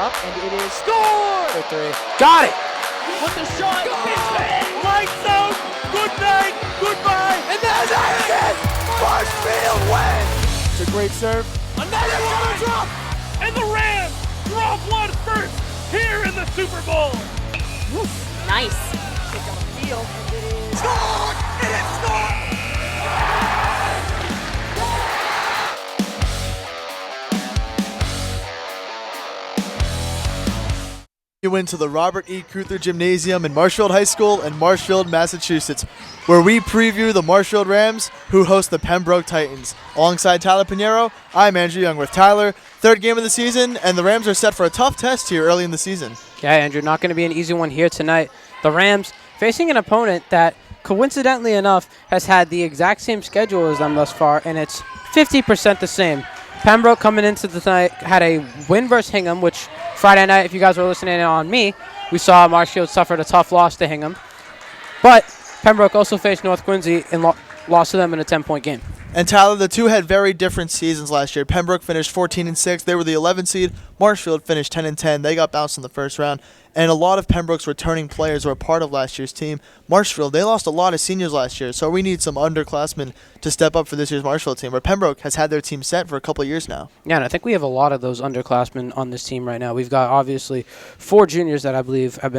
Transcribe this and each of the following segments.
up, and it is scored! For three. Got it! With the shot, Lights out! Good night! Goodbye! And that's it! Marshfield wins! it's a great serve. Another one drop! And the Rams drop one first here in the Super Bowl! Nice. Kick on the field, and it is Scored! It is scored! You went to the Robert E. Keuther Gymnasium in Marshfield High School in Marshfield, Massachusetts, where we preview the Marshfield Rams, who host the Pembroke Titans. Alongside Tyler Pinheiro, I'm Andrew Youngworth. Tyler, third game of the season, and the Rams are set for a tough test here early in the season. Yeah, Andrew, not going to be an easy one here tonight. The Rams facing an opponent that, coincidentally enough, has had the exact same schedule as them thus far, and it's 50% the same. Pembroke coming into the night had a win versus Hingham, which Friday night, if you guys were listening in on me, we saw Marshfield suffered a tough loss to Hingham. But Pembroke also faced North Quincy and lost to them in a 10-point game. And Tyler, the two had very different seasons last year. Pembroke finished 14-6. They were the 11th seed. Marshfield finished 10-10. They got bounced in the first round. And a lot of Pembroke's returning players were a part of last year's team. Marshfield, they lost a lot of seniors last year, so we need some underclassmen to step up for this year's Marshfield team, where Pembroke has had their team set for a couple of years now. Yeah, and I think we have a lot of those underclassmen on this team right now. We've got, obviously, 4 juniors that I believe have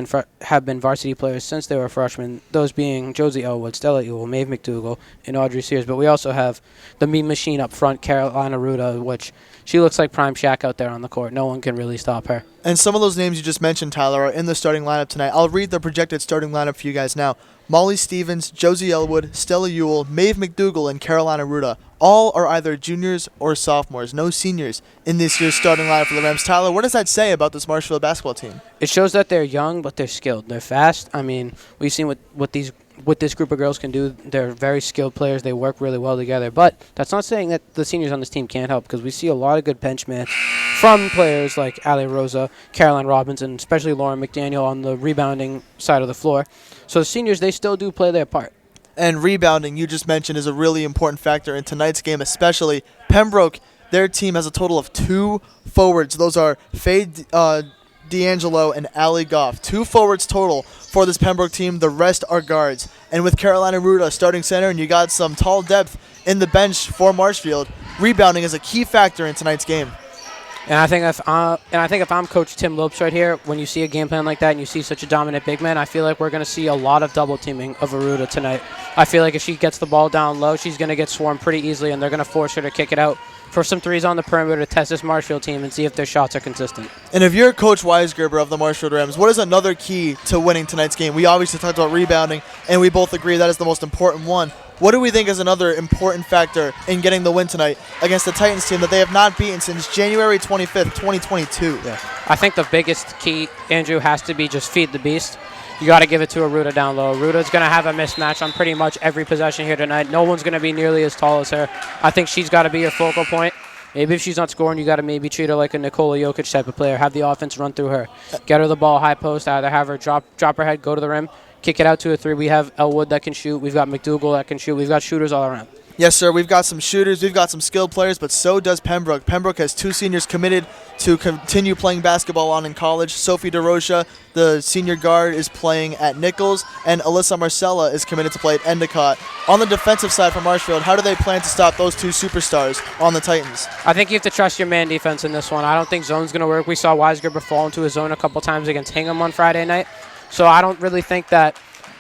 been varsity players since they were freshmen, those being Josie Elwood, Stella Ewell, Maeve McDougall, and Audrey Sears. But we also have the mean machine up front, Carolina Ruda, which she looks like prime Shaq out there on the court. No one can really stop her. And some of those names you just mentioned, Tyler, are in the starting lineup tonight. I'll read the projected starting lineup for you guys now. Molly Stevens, Josie Elwood, Stella Ewell, Maeve McDougall, and Carolina Ruda. All are either juniors or sophomores. No seniors in this year's starting lineup for the Rams. Tyler, what does that say about this Marshfield basketball team? It shows that they're young, but they're skilled. They're fast. I mean, we've seen what this group of girls can do. They're very skilled players. They work really well together. But that's not saying that the seniors on this team can't help, because we see a lot of good bench minutes from players like Ali Rosa, Caroline Robbins, and especially Lauren McDaniel on the rebounding side of the floor. So the seniors, they still do play their part. And rebounding, you just mentioned, is a really important factor in tonight's game, especially. Pembroke, their team has a total of 2 forwards. Those are Faye D'Angelo and Allie Goff. 2 forwards total for this Pembroke team. The rest are guards. And with Carolina Ruda starting center, and you got some tall depth in the bench for Marshfield, rebounding is a key factor in tonight's game. And I think if I'm Coach Tim Lopes right here, when you see a game plan like that and you see such a dominant big man, I feel like we're going to see a lot of double teaming of Aruda tonight. I feel like if she gets the ball down low, she's going to get swarmed pretty easily, and they're going to force her to kick it out for some threes on the perimeter to test this Marshfield team and see if their shots are consistent. And if you're Coach Weisgerber of the Marshfield Rams, what is another key to winning tonight's game? We obviously talked about rebounding, and we both agree that is the most important one. What do we think is another important factor in getting the win tonight against the Titans team that they have not beaten since January 25th, 2022? Yeah. I think the biggest key, Andrew, has to be just feed the beast. You got to give it to Aruda down low. Aruda's going to have a mismatch on pretty much every possession here tonight. No one's going to be nearly as tall as her. I think she's got to be your focal point. Maybe if she's not scoring, you got to maybe treat her like a Nikola Jokic type of player. Have the offense run through her. Get her the ball high post. Either have her drop her head, go to the rim, kick it out to a 3. We have Elwood that can shoot. We've got McDougall that can shoot. We've got shooters all around. Yes, sir. We've got some shooters. We've got some skilled players, but so does Pembroke. Pembroke has 2 seniors committed to continue playing basketball on in college. Sophie DeRocha, the senior guard, is playing at Nichols, and Alyssa Marcella is committed to play at Endicott. On the defensive side for Marshfield, how do they plan to stop those 2 superstars on the Titans? I think you have to trust your man defense in this one. I don't think zone's going to work. We saw Weisgerber fall into his zone a couple times against Hingham on Friday night, so I don't really think that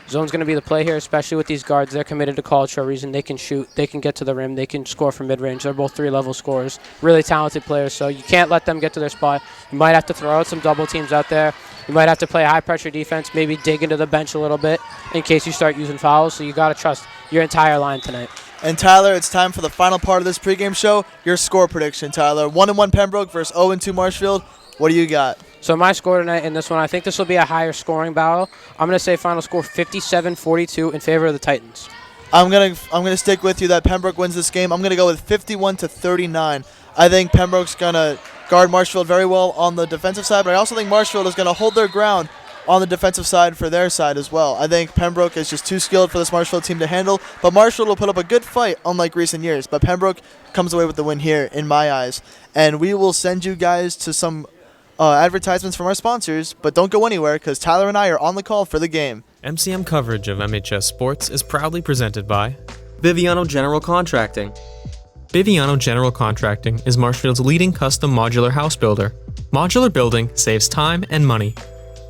zone's going to be the play here, especially with these guards. They're committed to college for a reason. They can shoot. They can get to the rim. They can score from mid-range. They're both 3-level scorers, really talented players, so you can't let them get to their spot. You might have to throw out some double teams out there. You might have to play high-pressure defense, maybe dig into the bench a little bit in case you start using fouls, so you got to trust your entire line tonight. And Tyler, it's time for the final part of this pregame show. Your score prediction, Tyler. 1-1 Pembroke versus 0-2 Marshfield. What do you got? So my score tonight in this one, I think this will be a higher scoring battle. I'm going to say final score 57-42 in favor of the Titans. I'm gonna stick with you that Pembroke wins this game. I'm gonna go with 51-39. I think Pembroke's gonna guard Marshfield very well on the defensive side, but I also think Marshfield is gonna hold their ground on the defensive side for their side as well. I think Pembroke is just too skilled for this Marshfield team to handle, but Marshfield will put up a good fight unlike recent years. But Pembroke comes away with the win here in my eyes, and we will send you guys to some advertisements from our sponsors, but don't go anywhere because Tyler and I are on the call for the game. MCM coverage of MHS Sports is proudly presented by Biviano General Contracting. Biviano General Contracting is Marshfield's leading custom modular house builder. Modular building saves time and money.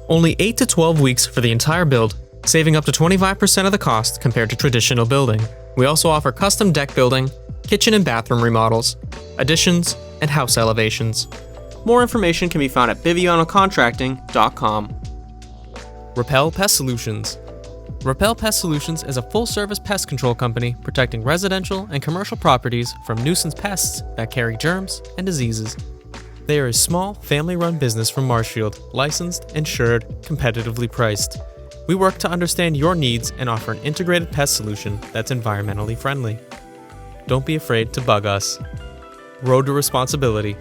Only 8 to 12 weeks for the entire build, saving up to 25% of the cost compared to traditional building. We also offer custom deck building, kitchen and bathroom remodels, additions, and house elevations. More information can be found at bivianocontracting.com. Repel Pest Solutions. Repel Pest Solutions is a full-service pest control company protecting residential and commercial properties from nuisance pests that carry germs and diseases. They are a small, family-run business from Marshfield, licensed, insured, competitively priced. We work to understand your needs and offer an integrated pest solution that's environmentally friendly. Don't be afraid to bug us. Road to Responsibility.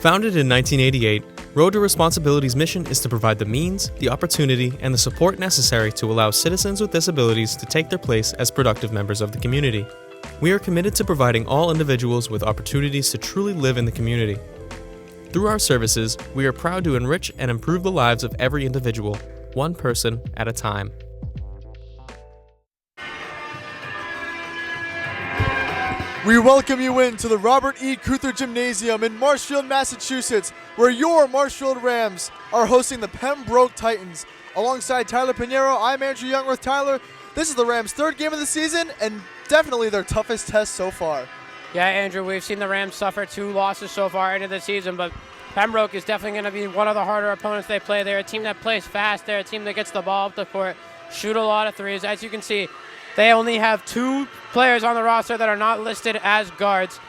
Founded in 1988, Road to Responsibility's mission is to provide the means, the opportunity, and the support necessary to allow citizens with disabilities to take their place as productive members of the community. We are committed to providing all individuals with opportunities to truly live in the community. Through our services, we are proud to enrich and improve the lives of every individual, one person at a time. We welcome you into the Robert E. Keuther Gymnasium in Marshfield, Massachusetts, where your Marshfield Rams are hosting the Pembroke Titans. Alongside Tyler Pinheiro, I'm Andrew Youngworth. Tyler, this is the Rams' third game of the season and definitely their toughest test so far. Yeah, Andrew, we've seen the Rams suffer 2 losses so far into the season, but Pembroke is definitely going to be one of the harder opponents they play. They're a team that plays fast. They're a team that gets the ball up the court, shoot a lot of threes. As you can see, they only have 2 players on the roster that are not listed as guards.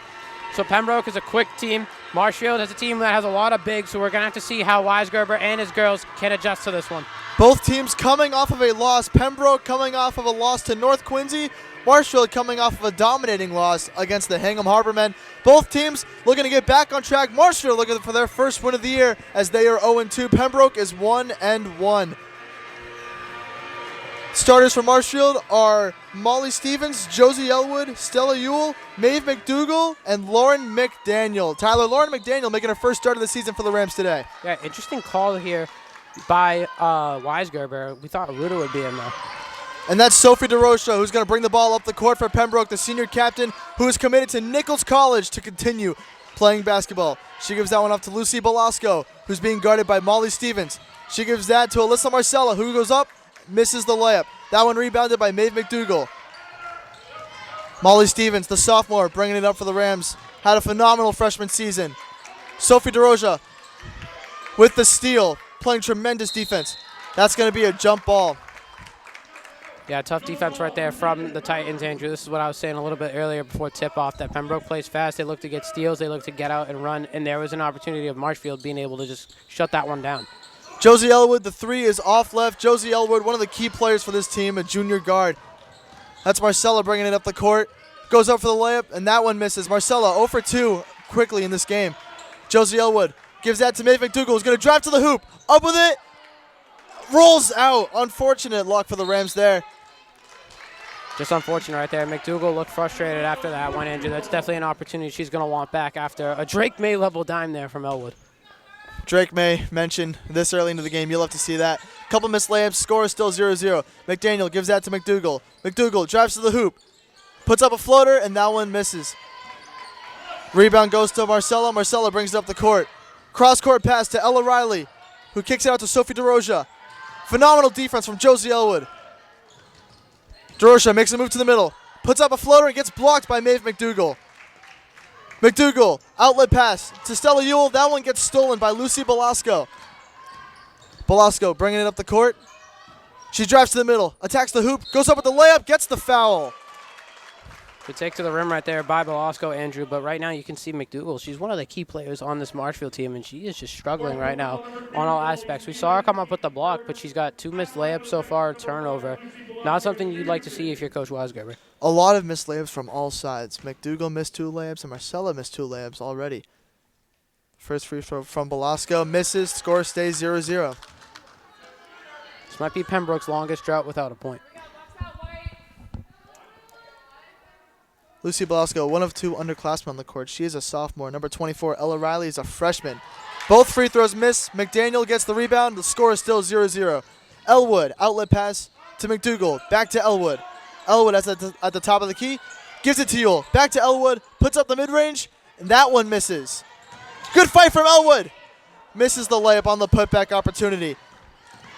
So Pembroke is a quick team. Marshfield is a team that has a lot of bigs, so we're going to have to see how Weisgerber and his girls can adjust to this one. Both teams coming off of a loss. Pembroke coming off of a loss to North Quincy. Marshfield coming off of a dominating loss against the Hingham Harbor men. Both teams looking to get back on track. Marshfield looking for their first win of the year as they are 0-2. Pembroke is 1-1. Starters for Marshfield are Molly Stevens, Josie Elwood, Stella Ewell, Maeve McDougall, and Lauren McDaniel. Tyler, Lauren McDaniel making her first start of the season for the Rams today. Yeah, interesting call here by Weisgerber. We thought Ruta would be in there. And that's Sophie DeRocha, who's going to bring the ball up the court for Pembroke, the senior captain, who is committed to Nichols College to continue playing basketball. She gives that one off to Lucy Belasco, who's being guarded by Molly Stevens. She gives that to Alyssa Marcella, who goes up, misses the layup. That one rebounded by Maeve McDougall. Molly Stevens, the sophomore, bringing it up for the Rams. Had a phenomenal freshman season. Sophie DeRocha with the steal, playing tremendous defense. That's going to be a jump ball. Yeah, tough defense right there from the Titans, Andrew. This is what I was saying a little bit earlier before tip-off, that Pembroke plays fast. They look to get steals. They look to get out and run, and there was an opportunity of Marshfield being able to just shut that one down. Josie Elwood, the 3 is off left. Josie Elwood, one of the key players for this team, a junior guard. That's Marcella bringing it up the court. Goes up for the layup, and that one misses. Marcella 0 for 2 quickly in this game. Josie Elwood gives that to Maeve McDougall, who's going to drive to the hoop. Up with it. Rolls out. Unfortunate luck for the Rams there. Just unfortunate right there. McDougall looked frustrated after that one, Andrew. That's definitely an opportunity she's going to want back after a Drake May level dime there from Elwood. Drake May mentioned this early into the game. You'll have to see that. Couple missed layups. Score is still 0-0. McDaniel gives that to McDougall. McDougall drives to the hoop. Puts up a floater, and that one misses. Rebound goes to Marcella. Marcella brings it up the court. Cross-court pass to Ella Riley, who kicks it out to Sophie DeRocha. Phenomenal defense from Josie Elwood. DeRocha makes a move to the middle. Puts up a floater and gets blocked by Maeve McDougall. McDougall, outlet pass to Stella Ewell. That one gets stolen by Lucy Belasco. Belasco bringing it up the court. She drives to the middle, attacks the hoop, goes up with the layup, gets the foul. Good take to the rim right there by Belasco, Andrew. But right now you can see McDougall. She's one of the key players on this Marshfield team, and she is just struggling right now on all aspects. We saw her come up with the block, but she's got 2 missed layups so far, a turnover. Not something you'd like to see if you're Coach Weisgerber. A lot of missed layups from all sides. McDougall missed 2 layups, and Marcella missed 2 layups already. First free throw from Belasco. Misses. Score stays 0-0. This might be Pembroke's longest drought without a point. Lucy Belasco, one of 2 underclassmen on the court. She is a sophomore. Number 24, Ella Riley, is a freshman. Both free throws miss. McDaniel gets the rebound. The score is still 0-0. Elwood, outlet pass to McDougal. Back to Elwood. Elwood at the top of the key. Gives it to Ewell. Back to Elwood. Puts up the mid-range. And that one misses. Good fight from Elwood. Misses the layup on the putback opportunity.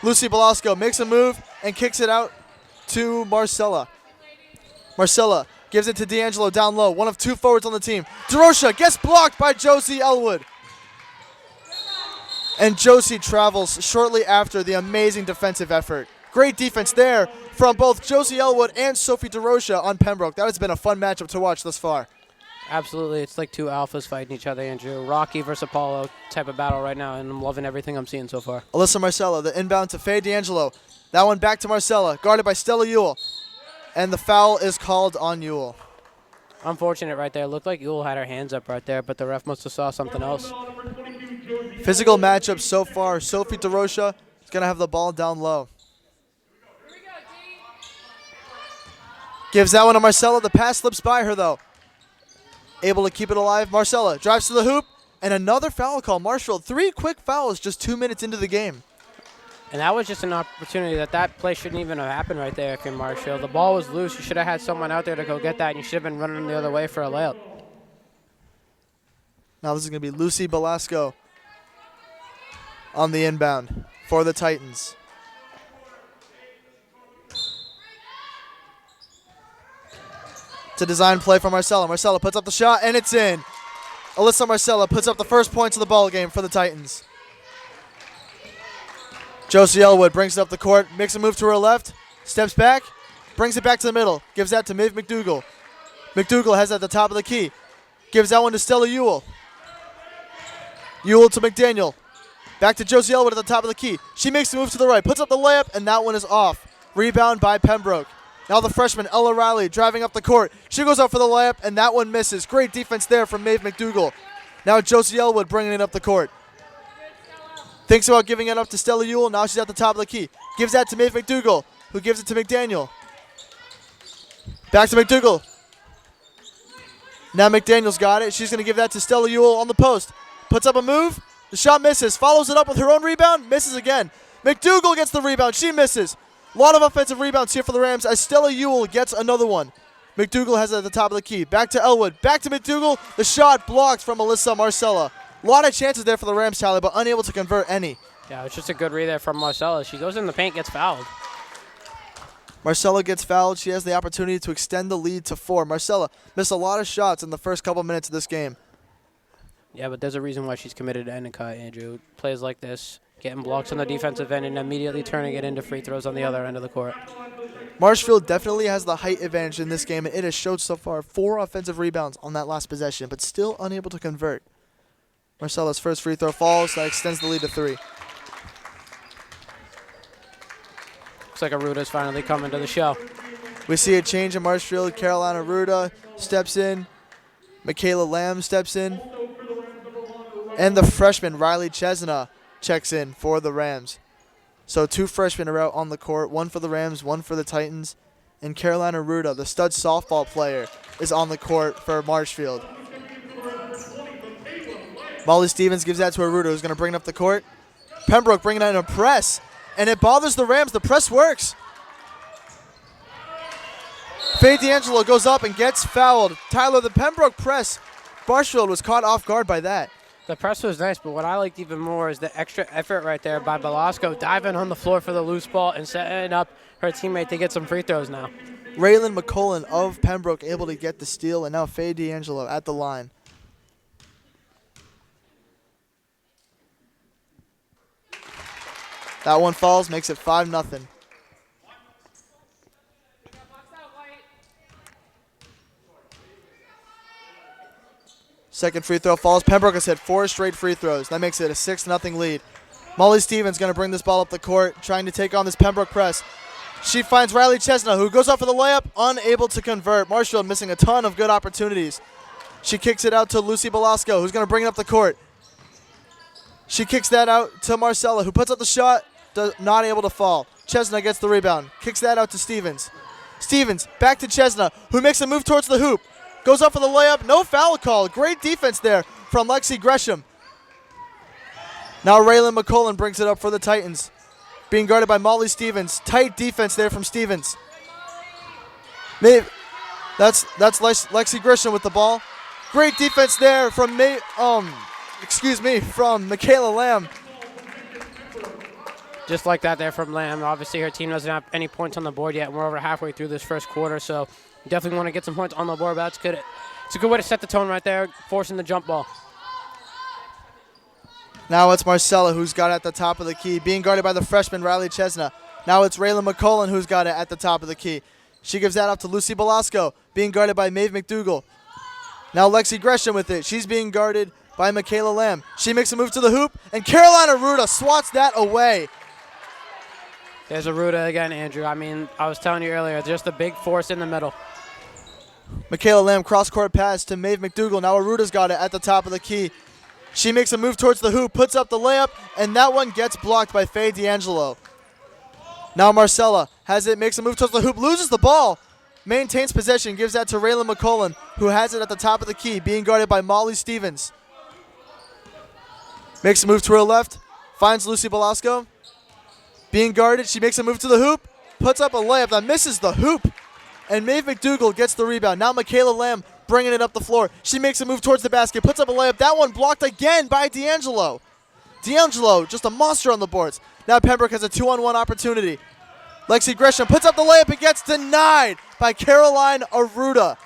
Lucy Belasco makes a move and kicks it out to Marcella. Marcella gives it to D'Angelo down low. One of two forwards on the team. DeRocha gets blocked by Josie Elwood. And Josie travels shortly after the amazing defensive effort. Great defense there from both Josie Elwood and Sophie DeRocha on Pembroke. That has been a fun matchup to watch thus far. Absolutely. It's like two alphas fighting each other, Andrew. Rocky versus Apollo type of battle right now, and I'm loving everything I'm seeing so far. Alyssa Marcella, the inbound to Faye D'Angelo. That one back to Marcella, guarded by Stella Ewell. And the foul is called on Ewell. Unfortunate right there. Looked like Ewell had her hands up right there, but the ref must have saw something else. Physical matchup so far. Sophie DeRocha is going to have the ball down low. Gives that one to Marcella. The pass slips by her, though. Able to keep it alive. Marcella drives to the hoop, and another foul call. Marshfield, 3 quick fouls just 2 minutes into the game. And that was just an opportunity that play shouldn't even have happened right there if you're Marshfield. The ball was loose. You should have had someone out there to go get that, and you should have been running the other way for a layup. Now this is going to be Lucy Belasco on the inbound for the Titans. It's a design play for Marcella. Marcella puts up the shot, and it's in. Alyssa Marcella puts up the first points of the ball game for the Titans. Josie Elwood brings it up the court, makes a move to her left, steps back, brings it back to the middle, gives that to Maeve McDougal. McDougal has it at the top of the key, gives that one to Stella Ewell. Ewell to McDaniel. Back to Josie Elwood at the top of the key. She makes the move to the right, puts up the layup, and that one is off. Rebound by Pembroke. Now the freshman, Ella Riley, driving up the court. She goes up for the layup, and that one misses. Great defense there from Maeve McDougal. Now Josie Elwood bringing it up the court. Thinks about giving it up to Stella Ewell. Now she's at the top of the key. Gives that to Maeve McDougal, who gives it to McDaniel. Back to McDougal. Now McDaniel's got it. She's going to give that to Stella Ewell on the post. Puts up a move. The shot misses. Follows it up with her own rebound. Misses again. McDougal gets the rebound. She misses. A lot of offensive rebounds here for the Rams as Stella Ewell gets another one. McDougal has it at the top of the key. Back to Elwood. Back to McDougal. The shot blocked from Alyssa Marcella. A lot of chances there for the Rams, Tyler, but unable to convert any. Yeah, it's just a good read there from Marcella. She goes in the paint, gets fouled. Marcella gets fouled. She has the opportunity to extend the lead to 4. Marcella missed a lot of shots in the first couple minutes of this game. Yeah, but there's a reason why she's committed to Endicott, Andrew. Plays like this, getting blocks on the defensive end and immediately turning it into free throws on the other end of the court. Marshfield definitely has the height advantage in this game, and it has showed so far 4 offensive rebounds on that last possession, but still unable to convert. Marcella's first free throw falls. That extends the lead to 3. Looks like Aruta's finally coming to the show. We see a change in Marshfield. Carolina Aruta steps in. Michaela Lamb steps in. And the freshman, Riley Chesna, checks in for the Rams. So 2 freshmen are out on the court. 1 for the Rams, 1 for the Titans. And Carolina Aruta, the stud softball player, is on the court for Marshfield. Molly Stevens gives that to Aruta, who's going to bring it up the court. Pembroke bringing it in a press, and it bothers the Rams. The press works. Faye D'Angelo goes up and gets fouled. Tyler, the Pembroke press, Marshfield was caught off guard by that. The press was nice, but what I liked even more is the extra effort right there by Belasco, diving on the floor for the loose ball and setting up her teammate to get some free throws now. Raylan McCullen of Pembroke able to get the steal, and now Faye D'Angelo at the line. That one falls, makes it 5-0. Second free throw falls. Pembroke has hit 4 straight free throws. That makes it a 6-0 lead. Molly Stevens going to bring this ball up the court, trying to take on this Pembroke press. She finds Riley Chesna, who goes up for the layup, unable to convert. Marshfield missing a ton of good opportunities. She kicks it out to Lucy Belasco, who's going to bring it up the court. She kicks that out to Marcella, who puts up the shot. Not able to fall. Chesna gets the rebound. Kicks that out to Stevens. Stevens back to Chesna, who makes a move towards the hoop. Goes up for the layup. No foul call. Great defense there from Lexi Gresham. Now Raylan McCullen brings it up for the Titans. Being guarded by Molly Stevens. Tight defense there from Stevens. That's Lexi Grisham with the ball. Great defense there from from Michaela Lamb. Just like that there from Lamb. Obviously, her team doesn't have any points on the board yet. We're over halfway through this first quarter, so definitely want to get some points on the board, but that's good. It's a good way to set the tone right there, forcing the jump ball. Now it's Marcella who's got it at the top of the key, being guarded by the freshman Riley Chesna. Now it's Raylan McCullen who's got it at the top of the key. She gives that up to Lucy Belasco, being guarded by Maeve McDougall. Now Lexi Gresham with it. She's being guarded by Michaela Lamb. She makes a move to the hoop, and Carolina Ruda swats that away. There's a Ruda again, Andrew. I mean, I was telling you earlier, just a big force in the middle. Michaela Lamb cross-court pass to Maeve McDougall. Now Aruda's got it at the top of the key. She makes a move towards the hoop, puts up the layup, and that one gets blocked by Faye D'Angelo. Now Marcella has it, makes a move towards the hoop, loses the ball, maintains possession, gives that to Raylan McCullen, who has it at the top of the key, being guarded by Molly Stevens. Makes a move to her left, finds Lucy Belasco. Being guarded, she makes a move to the hoop, puts up a layup that misses the hoop, and Maeve McDougall gets the rebound. Now Michaela Lamb bringing it up the floor. She makes a move towards the basket, puts up a layup. That one blocked again by D'Angelo. D'Angelo, just a monster on the boards. Now Pembroke has a 2-on-1 opportunity. Lexi Gresham puts up the layup and gets denied by Caroline Aruda.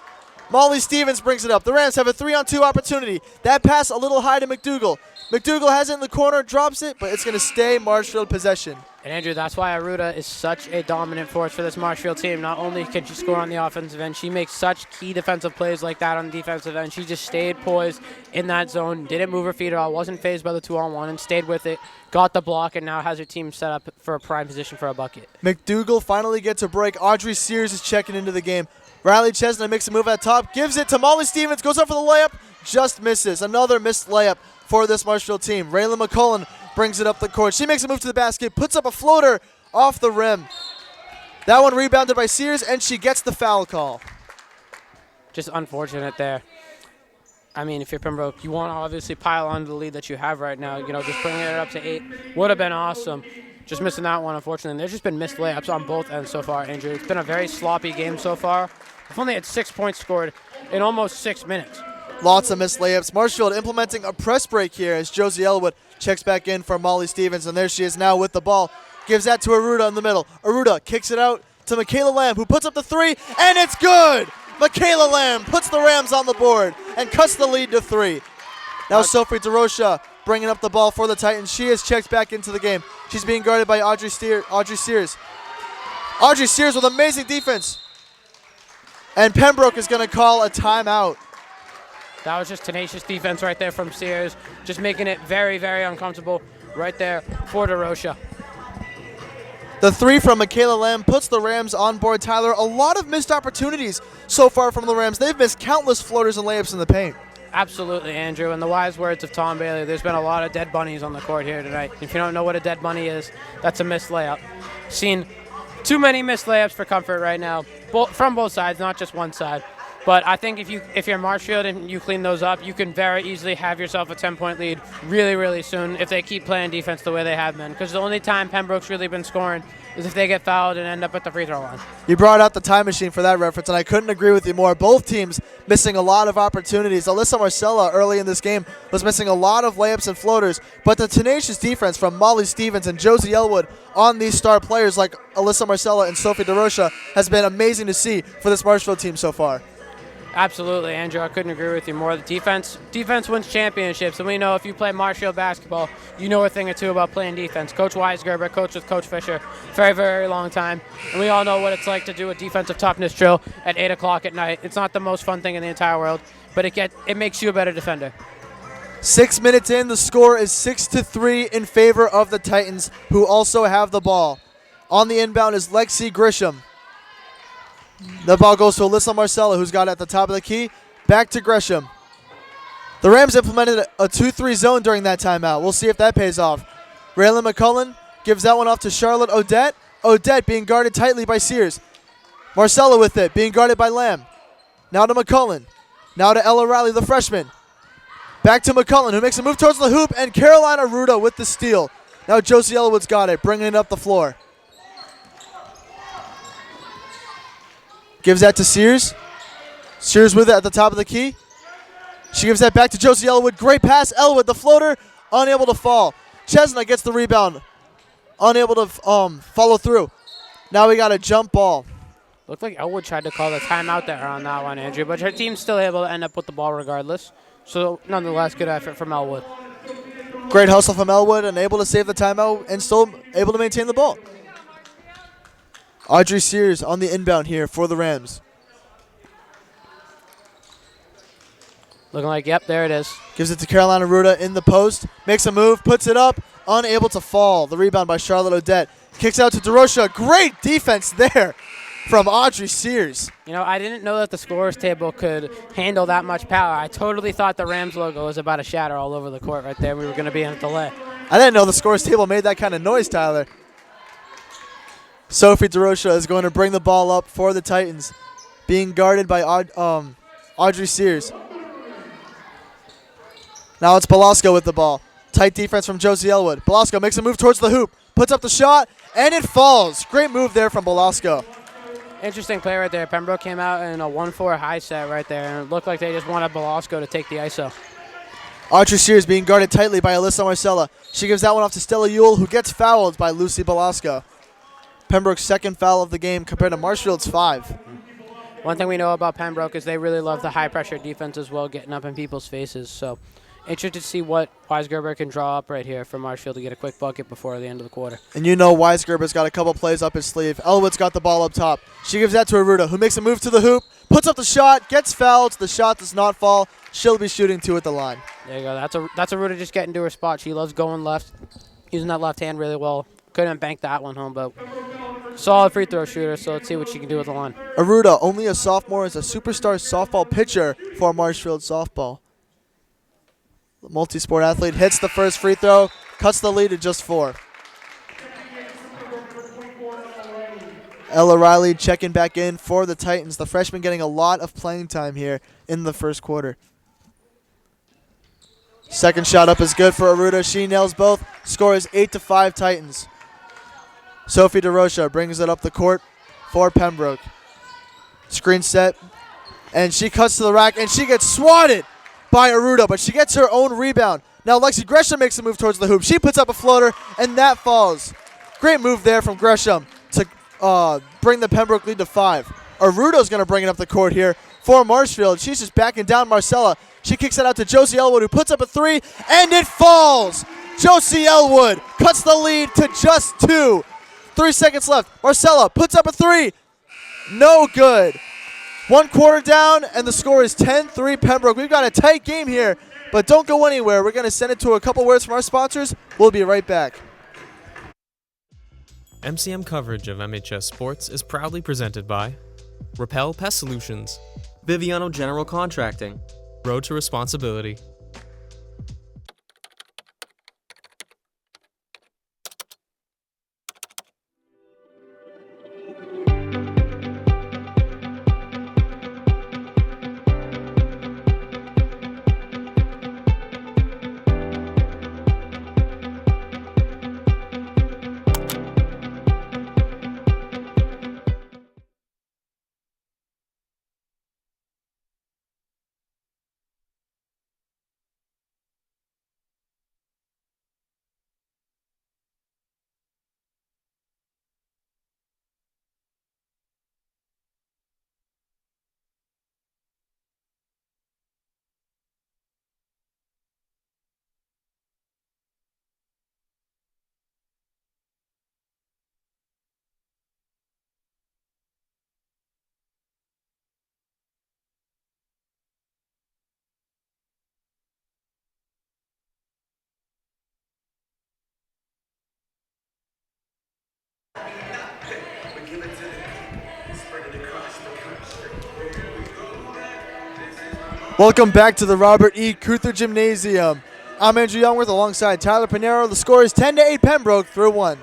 Molly Stevens brings it up. The Rams have a 3-on-2 opportunity. That pass a little high to McDougall. McDougall has it in the corner, drops it, but it's going to stay Marshfield possession. And Andrew, that's why Aruda is such a dominant force for this Marshfield team. Not only can she score on the offensive end, she makes such key defensive plays like that on the defensive end. She just stayed poised in that zone, didn't move her feet at all, wasn't phased by the 2-on-1, and stayed with it, got the block, and now has her team set up for a prime position for a bucket. McDougall finally gets a break. Audrey Sears is checking into the game. Riley Chesna makes a move at top, gives it to Molly Stevens, goes up for the layup, just misses. Another missed layup for this Marshfield team. Raylan McCullen brings it up the court. She makes a move to the basket, puts up a floater off the rim. That one rebounded by Sears, and she gets the foul call. Just unfortunate there. I mean, if you're Pembroke, you want to obviously pile on to the lead that you have right now. You know, just bringing it up to 8 would have been awesome. Just missing that one, unfortunately. And there's just been missed layups on both ends so far, Andrew. It's been a very sloppy game so far. We've only had 6 points scored in almost 6 minutes. Lots of missed layups. Marshfield implementing a press break here as Josie Elwood checks back in for Molly Stevens, and there she is now with the ball. Gives that to Aruda in the middle. Aruda kicks it out to Michaela Lamb, who puts up the 3, and it's good! Michaela Lamb puts the Rams on the board and cuts the lead to 3. Now Sophie DeRocha bringing up the ball for the Titans. She has checked back into the game. She's being guarded by Audrey Sears. Audrey Sears with amazing defense. And Pembroke is going to call a timeout. That was just tenacious defense right there from Sears, just making it very, very uncomfortable right there for DeRocha. The 3 from Michaela Lamb puts the Rams on board, Tyler. A lot of missed opportunities so far from the Rams. They've missed countless floaters and layups in the paint. Absolutely, Andrew. In the wise words of Tom Bailey, there's been a lot of dead bunnies on the court here tonight. If you don't know what a dead bunny is, that's a missed layup. Seen too many missed layups for comfort right now, from both sides, not just one side. But I think if you're Marshfield and you clean those up, you can very easily have yourself a 10-point lead really, really soon if they keep playing defense the way they have been. Because the only time Pembroke's really been scoring is if they get fouled and end up at the free throw line. You brought out the time machine for that reference, and I couldn't agree with you more. Both teams missing a lot of opportunities. Alyssa Marcella early in this game was missing a lot of layups and floaters, but the tenacious defense from Molly Stevens and Josie Elwood on these star players like Alyssa Marcella and Sophie DeRocha has been amazing to see for this Marshfield team so far. Absolutely, Andrew. I couldn't agree with you more. The defense wins championships, and we know if you play Marshfield basketball, you know a thing or two about playing defense. Coach Weisgerber, coached with Coach Fisher, very, very long time, and we all know what it's like to do a defensive toughness drill at 8 o'clock at night. It's not the most fun thing in the entire world, but it makes you a better defender. 6 minutes in, the score is 6-3 in favor of the Titans, who also have the ball. On the inbound is Lexi Grisham. The ball goes to Alyssa Marcella, who's got it at the top of the key. Back to Gresham. The Rams implemented a 2-3 zone during that timeout. We'll see if that pays off. Raylan McCullen gives that one off to Charlotte Odette. Odette being guarded tightly by Sears. Marcella with it, being guarded by Lamb. Now to McCullen. Now to Ella Riley, the freshman. Back to McCullen, who makes a move towards the hoop, and Carolina Ruda with the steal. Now Josie Elwood's got it, bringing it up the floor. Gives that to Sears. Sears with it at the top of the key. She gives that back to Josie Elwood. Great pass. Elwood, the floater, unable to fall. Chesna gets the rebound, unable to follow through. Now we got a jump ball. Looked like Elwood tried to call the timeout there on that one, Andrew, but her team's still able to end up with the ball regardless. So, nonetheless, good effort from Elwood. Great hustle from Elwood and able to save the timeout and still able to maintain the ball. Audrey Sears on the inbound here for the Rams. Looking like, yep, there it is. Gives it to Carolina Ruda in the post. Makes a move, puts it up, unable to fall. The rebound by Charlotte Odette. Kicks out to DeRocha. Great defense there from Audrey Sears. You know, I didn't know that the scorer's table could handle that much power. I totally thought the Rams logo was about to shatter all over the court right there. We were going to be in a delay. I didn't know the scorer's table made that kind of noise, Tyler. Sophie DeRocha is going to bring the ball up for the Titans, being guarded by Audrey Sears. Now it's Belasco with the ball. Tight defense from Josie Elwood. Belasco makes a move towards the hoop, puts up the shot, and it falls. Great move there from Belasco. Interesting play right there. Pembroke came out in a 1-4 high set right there, and it looked like they just wanted Belasco to take the ISO. Audrey Sears being guarded tightly by Alyssa Marcella. She gives that one off to Stella Ewell, who gets fouled by Lucy Belasco. Pembroke's second foul of the game compared to Marshfield's 5. One thing we know about Pembroke is they really love the high-pressure defense as well, getting up in people's faces. So interested to see what Weisgerber can draw up right here for Marshfield to get a quick bucket before the end of the quarter. And you know Weisgerber's got a couple plays up his sleeve. Elwood's got the ball up top. She gives that to Aruda, who makes a move to the hoop, puts up the shot, gets fouled. The shot does not fall. She'll be shooting 2 at the line. There you go. That's Aruda just getting to her spot. She loves going left, using that left hand really well. Couldn't bank that one home, but solid free throw shooter, so let's see what she can do with the line. Aruda, only a sophomore, is a superstar softball pitcher for Marshfield softball. The multi-sport athlete hits the first free throw, cuts the lead to just 4. Ella Riley checking back in for the Titans. The freshman getting a lot of playing time here in the first quarter. Second shot up is good for Aruda. She nails both. Score is 8-5 Titans. Sophie DeRocha brings it up the court for Pembroke. Screen set, and she cuts to the rack, and she gets swatted by Aruda, but she gets her own rebound. Now Lexi Gresham makes a move towards the hoop. She puts up a floater, and that falls. Great move there from Gresham to bring the Pembroke lead to 5. Aruda's going to bring it up the court here for Marshfield. She's just backing down Marcella. She kicks it out to Josie Elwood, who puts up a 3, and it falls. Josie Elwood cuts the lead to just 2. 3 seconds left. Marcella puts up a 3. No good. 1 quarter down, and the score is 10-3 Pembroke. We've got a tight game here, but don't go anywhere. We're going to send it to a couple words from our sponsors. We'll be right back. MCM coverage of MHS Sports is proudly presented by Repel Pest Solutions, Biviano General Contracting, Road to Responsibility. Welcome back to the Robert E. Keuther Gymnasium. I'm Andrew Youngworth alongside Tyler Pinheiro. The score is 10-8 Pembroke through 1.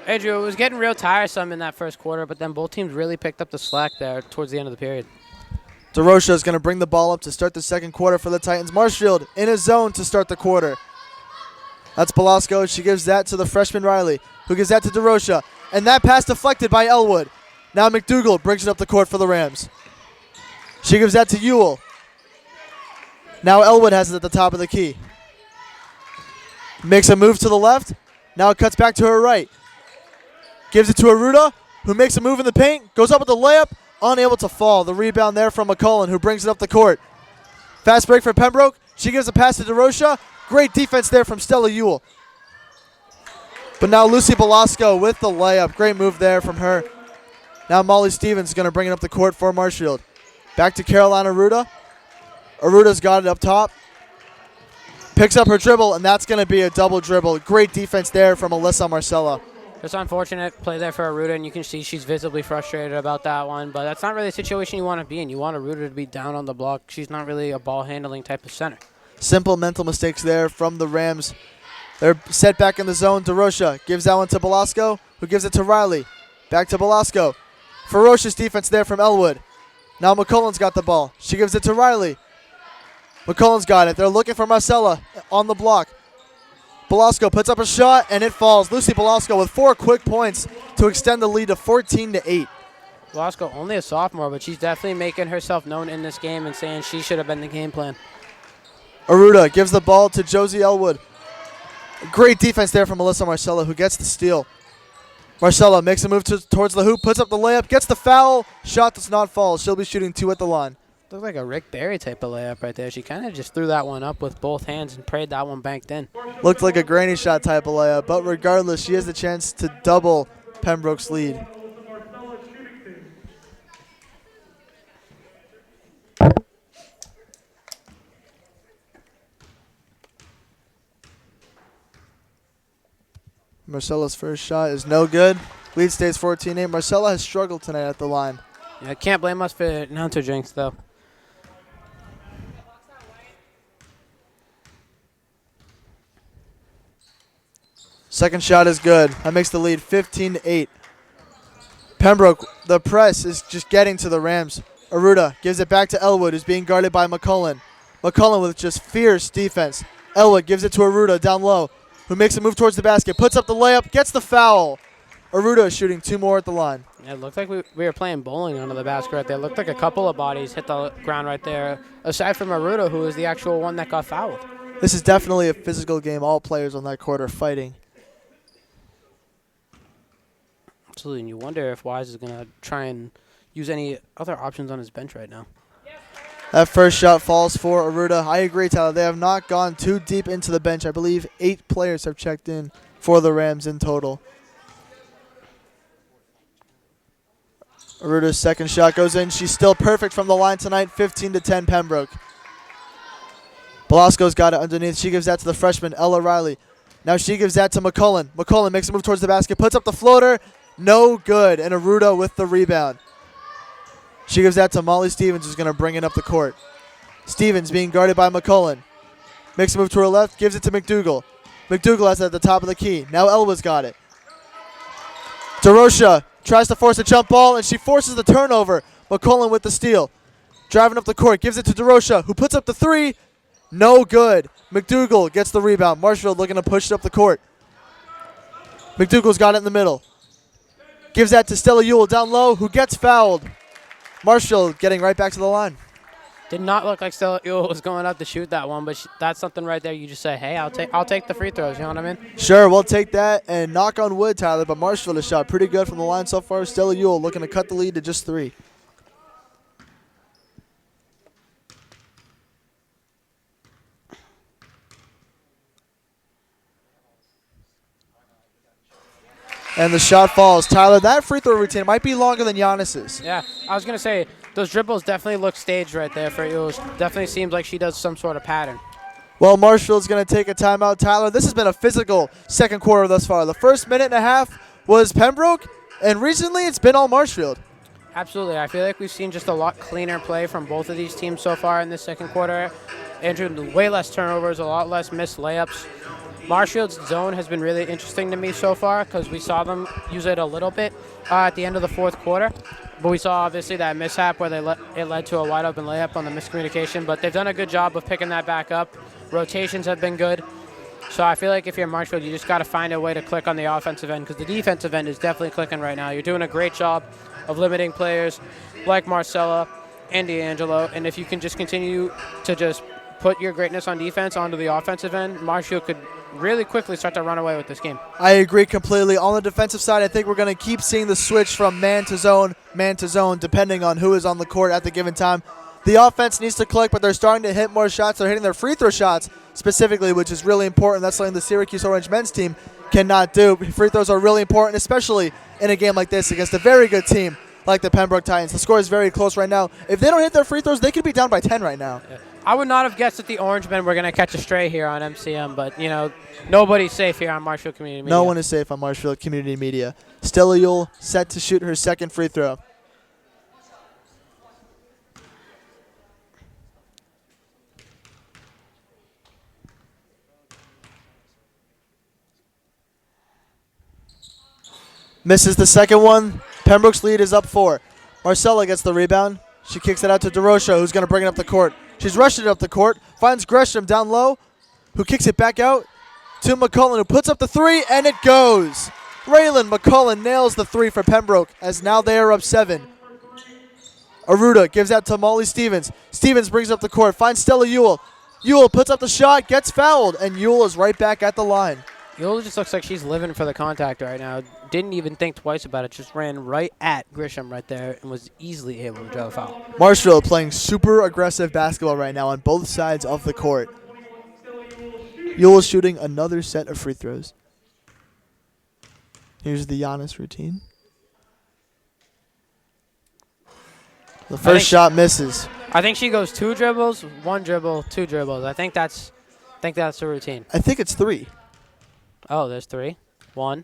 Andrew, it was getting real tiresome in that first quarter, but then both teams really picked up the slack there towards the end of the period. DeRocha is going to bring the ball up to start the second quarter for the Titans. Marshfield in his zone to start the quarter. That's Belasco. She gives that to the freshman Riley, who gives that to DeRocha. And that pass deflected by Elwood. Now McDougal brings it up the court for the Rams. She gives that to Ewell. Now Elwood has it at the top of the key. Makes a move to the left. Now it cuts back to her right. Gives it to Aruda, who makes a move in the paint. Goes up with the layup. Unable to fall. The rebound there from McCullen, who brings it up the court. Fast break for Pembroke. She gives a pass to DeRocha. Great defense there from Stella Ewell. But now Lucy Belasco with the layup. Great move there from her. Now Molly Stevens is going to bring it up the court for Marshfield. Back to Carolina Aruda. Aruda's got it up top. Picks up her dribble, and that's going to be a double dribble. Great defense there from Alyssa Marcella. It's unfortunate play there for Aruda, and you can see she's visibly frustrated about that one. But that's not really a situation you want to be in. You want Aruda to be down on the block. She's not really a ball-handling type of center. Simple mental mistakes there from the Rams. They're set back in the zone. DeRocha gives that one to Belasco, who gives it to Riley. Back to Belasco. Ferocious defense there from Elwood. Now McCullen's got the ball. She gives it to Riley. McCullen's got it. They're looking for Marcella on the block. Belasco puts up a shot, and it falls. Lucy Belasco with 4 quick points to extend the lead to 14-8. Belasco only a sophomore, but she's definitely making herself known in this game and saying she should have been the game plan. Aruda gives the ball to Josie Elwood. Great defense there from Melissa Marcella, who gets the steal. Marcella makes a move towards the hoop, puts up the layup, gets the foul. Shot does not fall. She'll be shooting 2 at the line. Looked like a Rick Barry type of layup right there. She kind of just threw that one up with both hands and prayed that one banked in. Looked like a granny shot type of layup, but regardless, she has the chance to double Pembroke's lead. Marcella's first shot is no good. Lead stays 14-8. Marcella has struggled tonight at the line. Yeah, I can't blame us for announcer jinx, though. Second shot is good. That makes the lead 15-8. Pembroke, the press is just getting to the Rams. Aruda gives it back to Elwood, who's being guarded by McCullen. McCullen with just fierce defense. Elwood gives it to Aruda down low, who makes a move towards the basket, puts up the layup, gets the foul. Aruda is shooting 2 more at the line. Yeah, it looked like we were playing bowling under the basket right there. It looked like a couple of bodies hit the ground right there, aside from Aruda, who was the actual one that got fouled. This is definitely a physical game. All players on that court are fighting. Absolutely, and you wonder if Wise is going to try and use any other options on his bench right now. That first shot falls for Aruda. I agree, Tyler. They have not gone too deep into the bench. I believe 8 players have checked in for the Rams in total. Aruda's second shot goes in. She's still perfect from the line tonight. 15-10 Pembroke. Belasco's got it underneath. She gives that to the freshman, Ella Riley. Now she gives that to McCullen. McCullen makes a move towards the basket, puts up the floater. No good, and Aruda with the rebound. She gives that to Molly Stevens, who's going to bring it up the court. Stevens being guarded by McCullen. Makes a move to her left, gives it to McDougal. McDougal has it at the top of the key. Now Elwa's got it. DeRocha tries to force a jump ball, and she forces the turnover. McCullen with the steal. Driving up the court, gives it to DeRocha, who puts up the 3. No good. McDougal gets the rebound. Marshfield looking to push it up the court. McDougal's got it in the middle. Gives that to Stella Ewell down low, who gets fouled. Marshfield getting right back to the line. Did not look like Stella Ewell was going up to shoot that one, but that's something right there. You just say, hey, I'll take the free throws. You know what I mean? Sure, we'll take that and knock on wood, Tyler. But Marshfield has shot pretty good from the line so far. Stella Ewell looking to cut the lead to just 3. And the shot falls. Tyler, that free throw routine might be longer than Giannis's. Yeah, I was going to say, those dribbles definitely look staged right there for Ewell. Definitely seems like she does some sort of pattern. Well, Marshfield's going to take a timeout. Tyler, this has been a physical second quarter thus far. The first minute and a half was Pembroke, and recently it's been all Marshfield. Absolutely. I feel like we've seen just a lot cleaner play from both of these teams so far in this second quarter. Andrew, way less turnovers, a lot less missed layups. Marshfield's zone has been really interesting to me so far because we saw them use it a little bit at the end of the fourth quarter. But we saw, obviously, that mishap where it led to a wide-open layup on the miscommunication. But they've done a good job of picking that back up. Rotations have been good. So I feel like if you're Marshfield, you just got to find a way to click on the offensive end because the defensive end is definitely clicking right now. You're doing a great job of limiting players like Marcella and D'Angelo. And if you can just continue to just put your greatness on defense onto the offensive end, Marshfield could really quickly start to run away with this game. I agree completely. On the defensive side, I think we're going to keep seeing the switch from man to zone, depending on who is on the court at the given time. The offense needs to click, but they're starting to hit more shots. They're hitting their free throw shots specifically, which is really important. That's something the Syracuse Orange men's team cannot do. Free throws are really important, especially in a game like this against a very good team like the Pembroke Titans. The score is very close right now. If they don't hit their free throws, they could be down by 10 right now. Yeah. I would not have guessed that the Orange men were going to catch a stray here on MCM, but, you know, nobody's safe here on Marshfield Community Media. No one is safe on Marshfield Community Media. Stella Yule set to shoot her second free throw. Misses the second one. Pembroke's lead is up 4. Marcella gets the rebound. She kicks it out to DeRocha, who's going to bring it up the court. She's rushing it up the court. Finds Gresham down low, who kicks it back out to McCullen, who puts up the 3, and it goes. Raylan McCullen nails the 3 for Pembroke, as now they are up 7. Aruda gives out to Molly Stevens. Stevens brings up the court, finds Stella Ewell. Ewell puts up the shot, gets fouled, and Ewell is right back at the line. Ewell just looks like she's living for the contact right now. Didn't even think twice about it. Just ran right at Grisham right there and was easily able to draw a foul. Marshfield playing super aggressive basketball right now on both sides of the court. Ewell is shooting another set of free throws. Here's the Giannis routine. The first shot misses. I think she goes 2 dribbles, 1 dribble, 2 dribbles. I think that's the routine. I think it's 3. Oh, there's 3. 1.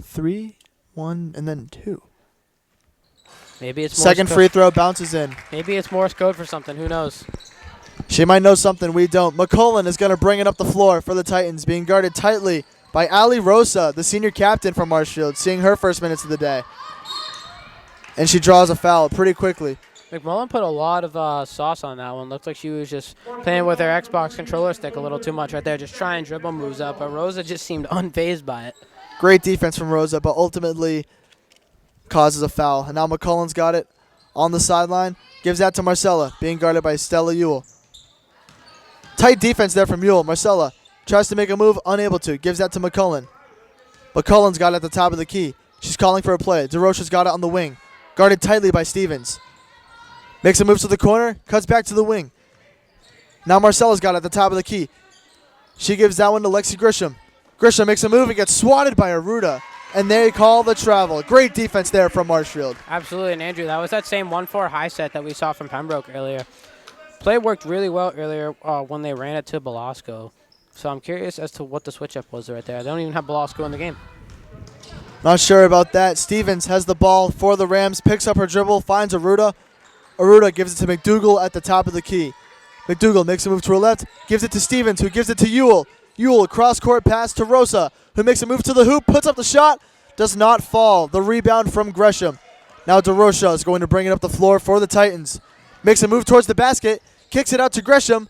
3, 1, and then 2. Maybe it's second free throw bounces in. Maybe it's Morse code for something. Who knows? She might know something we don't. McCullen is going to bring it up the floor for the Titans, being guarded tightly by Ali Rosa, the senior captain from Marshfield, seeing her first minutes of the day. And she draws a foul pretty quickly. McMullen put a lot of sauce on that one. Looked like she was just playing with her Xbox controller stick a little too much right there, just trying dribble moves up. But Rosa just seemed unfazed by it. Great defense from Rosa, but ultimately causes a foul. And now McCullen's got it on the sideline. Gives that to Marcella, being guarded by Stella Ewell. Tight defense there from Ewell. Marcella tries to make a move, unable to. Gives that to McCullen. McCullen's got it at the top of the key. She's calling for a play. DeRocha's got it on the wing. Guarded tightly by Stevens. Makes a move to the corner, cuts back to the wing. Now Marcella's got it at the top of the key. She gives that one to Lexi Grisham. Grisham makes a move and gets swatted by Aruda. And they call the travel. Great defense there from Marshfield. Absolutely, and Andrew, that was that same 1-4 high set that we saw from Pembroke earlier. Play worked really well earlier when they ran it to Belasco. So I'm curious as to what the switch-up was right there. They don't even have Belasco in the game. Not sure about that. Stevens has the ball for the Rams, picks up her dribble, finds Aruda. Aruda gives it to McDougal at the top of the key. McDougal makes a move to her left, gives it to Stevens, who gives it to Ewell. Ewell, cross-court pass to Rosa, who makes a move to the hoop, puts up the shot, does not fall. The rebound from Gresham. Now DeRocha is going to bring it up the floor for the Titans. Makes a move towards the basket, kicks it out to Gresham,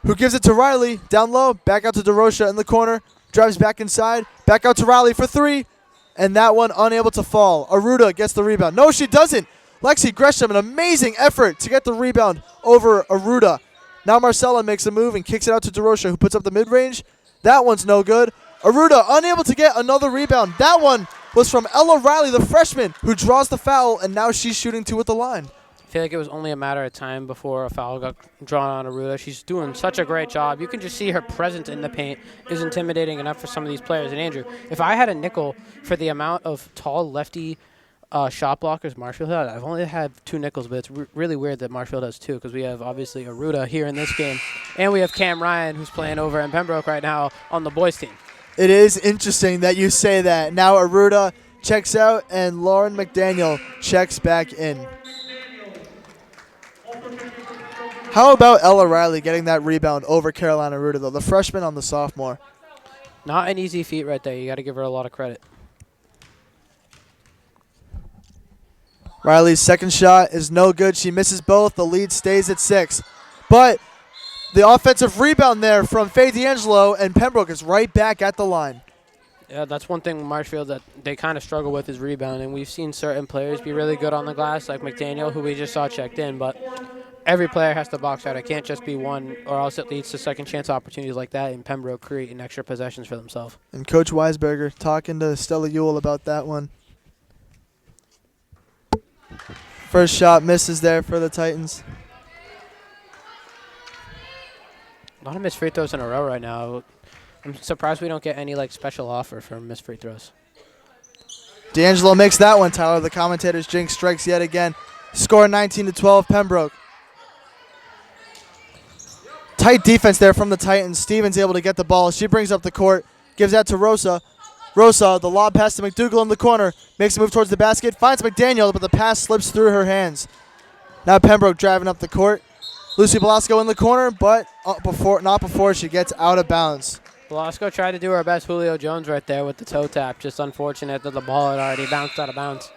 who gives it to Riley, down low, back out to DeRocha in the corner, drives back inside, back out to Riley for 3, and that one unable to fall. Aruda gets the rebound. No, she doesn't. Lexi Gresham, an amazing effort to get the rebound over Aruda. Now Marcella makes a move and kicks it out to DeRocha, who puts up the mid-range. That one's no good. Aruda unable to get another rebound. That one was from Ella Riley, the freshman, who draws the foul, and now she's shooting 2 at the line. I feel like it was only a matter of time before a foul got drawn on Aruda. She's doing such a great job. You can just see her presence in the paint is intimidating enough for some of these players. And Andrew, if I had a nickel for the amount of tall lefty shot blockers Marshfield had, I've only had 2 nickels, but it's really weird that Marshfield has 2 because we have obviously Aruda here in this game, and we have Cam Ryan, who's playing over in Pembroke right now on the boys team. It is interesting that you say that. Now Aruda checks out, and Lauren McDaniel checks back in. How about Ella Riley getting that rebound over Carolina Ruta, though? The freshman on the sophomore. Not an easy feat right there. You got to give her a lot of credit. Riley's second shot is no good. She misses both. The lead stays at 6. But the offensive rebound there from Faye D'Angelo, and Pembroke is right back at the line. Yeah, that's one thing with Marshfield that they kind of struggle with is rebounding. We've seen certain players be really good on the glass, like McDaniel, who we just saw checked in, but every player has to box out. It can't just be one, or else it leads to second chance opportunities like that, and Pembroke creating extra possessions for themselves. And Coach Weisberger talking to Stella Ewell about that one. First shot misses there for the Titans. A lot of missed free throws in a row right now. I'm surprised we don't get any special offer for missed free throws. D'Angelo makes that one, Tyler. The commentator's jinx strikes yet again. Score 19-12, Pembroke. Tight defense there from the Titans. Stevens able to get the ball. She brings up the court, gives that to Rosa. Rosa, the lob pass to McDougal in the corner, makes a move towards the basket, finds McDaniel, but the pass slips through her hands. Now Pembroke driving up the court. Lucy Velasco in the corner, but not before she gets out of bounds. Velasco tried to do her best Julio Jones right there with the toe tap. Just unfortunate that the ball had already bounced out of bounds.